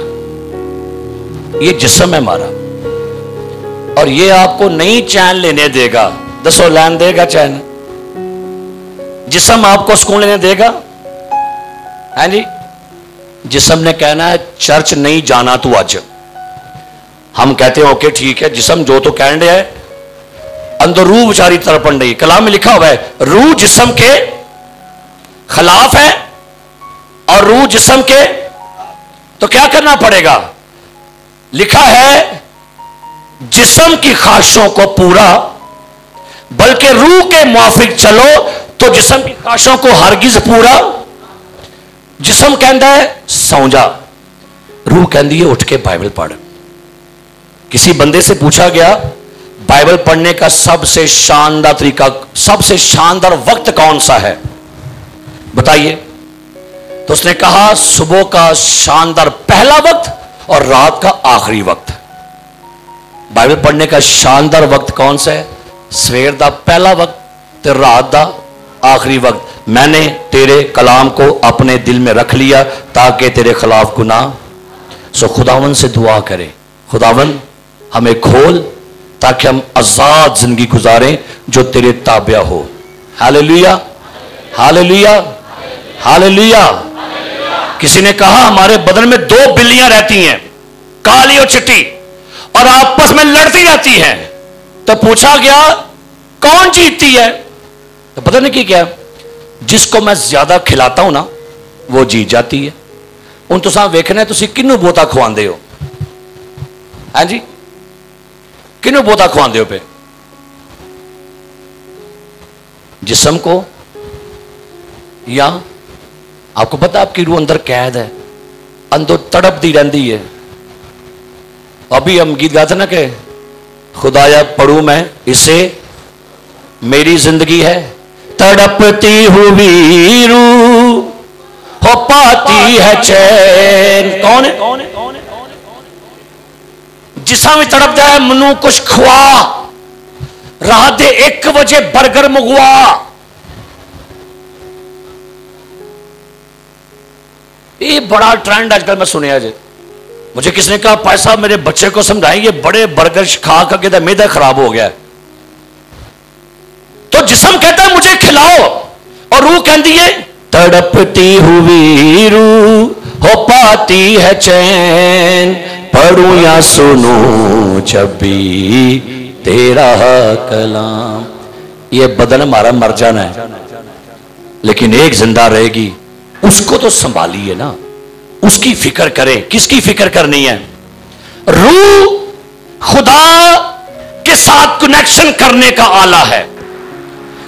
ये जिस्म है हमारा, और ये आपको नहीं चैन लेने देगा। दसो लैन देगा चैन? जिस्म आपको सुकून लेने देगा? है जी? जिस्म ने कहना है चर्च नहीं जाना तू आज। हम कहते हैं ओके ठीक है, जिस्म जो तो कह रहे है, अंदर रूह बेचारी तड़पन रही। कलाम में लिखा हुआ है रूह जिस्म के खिलाफ है और रूह जिस्म के, तो क्या करना पड़ेगा? लिखा है जिस्म की ख्वाहिशों को पूरा, बल्कि रूह के मुआफिक चलो तो जिस्म की ख्वाहिशों को हरगिज पूरा। जिस्म कहता है सौ जा, रूह कहती है उठ के बाइबल पढ़। किसी बंदे से पूछा गया बाइबल पढ़ने का सबसे शानदार तरीका, सबसे शानदार वक्त कौन सा है बताइए? तो उसने कहा सुबह का शानदार पहला वक्त और रात का आखिरी वक्त। बाइबल पढ़ने का शानदार वक्त कौन सा है? सवेर का पहला वक्त ते रात का आखिरी वक्त। मैंने तेरे कलाम को अपने दिल में रख लिया ताकि तेरे खिलाफ गुनाह। सो खुदावन से दुआ करें, खुदावन हमें खोल ताकि हम आजाद जिंदगी गुजारें जो तेरे ताबिया हो। Hallelujah, hallelujah, hallelujah. किसी ने कहा हमारे बदन में दो बिल्लियां रहती हैं, काली और चिट्टी, और आपस में लड़ती रहती हैं। तो पूछा गया कौन जीतती है? तो पता नहीं क्या, जिसको मैं ज्यादा खिलाता हूं ना वो जीत जाती है। उन तो साहब वेखना तुम किनू बोता खुआंदे हो? हाँ जी, किनू बोता खुआंदे हो पे? जिस्म को? या आपको पता आपकी रूह अंदर कैद है, अंदर तड़पती रहती है। अभी हम गीत गाते ना कि खुदाया पढ़ू मैं इसे, मेरी जिंदगी है तड़पती हुई रूह हो पाती है चैन। कौन है? जिसा भी तड़पता है मनु कुछ खुआ, रात दे 1 बजे बर्गर मंगवा। ये बड़ा ट्रेंड आजकल मैं सुनिया जी। मुझे किसने कहा भाई साहब मेरे बच्चे को समझाएं, ये बड़े बर्गर खा करके मैदा खराब हो गया है। तो जिस्म कहता है मुझे खिलाओ, और रूह कहती है तड़पती हुई रूह हो पाती है चैन, पढ़ूं या सुनूं जब भी तेरा कलाम। ये बदन हमारा मर जाना है लेकिन एक जिंदा रहेगी, उसको तो संभालिए ना, उसकी फिक्र करें। किसकी फिक्र करनी है? रूह खुदा के साथ कनेक्शन करने का आला है।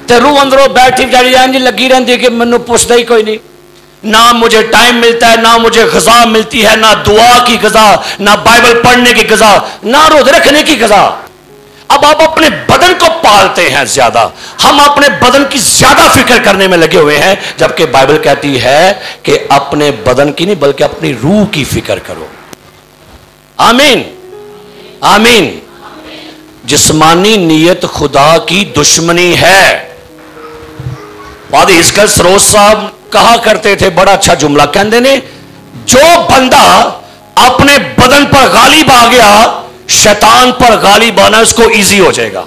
तो रूह अंदरों बैठी बेचारी लगी रहती है कि मैनू पुछता ही कोई नहीं, ना मुझे टाइम मिलता है, ना मुझे ग़िज़ा मिलती है, ना दुआ की ग़िज़ा, ना बाइबल पढ़ने की ग़िज़ा, ना रोज़े रखने की ग़िज़ा। अब आप अपने बदन को पालते हैं ज्यादा, हम अपने बदन की ज्यादा फिक्र करने में लगे हुए हैं, जबकि बाइबल कहती है कि अपने बदन की नहीं बल्कि अपनी रूह की फिक्र करो। आमीन, आमीन। जिस्मानी नीयत खुदा की दुश्मनी है। वादी हिस्कल सरोज साहब कहा करते थे, बड़ा अच्छा जुमला कहते ने, जो बंदा अपने बदन पर गालिब आ गया शैतान पर गालिब आना उसको इजी हो जाएगा।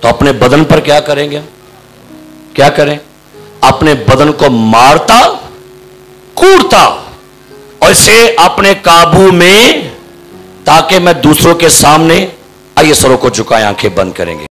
तो अपने बदन पर क्या करेंगे? क्या करें? अपने बदन को मारता कूटता और इसे अपने काबू में, ताकि मैं दूसरों के सामने, आइए सरों को झुकाएं, आंखें बंद करेंगे।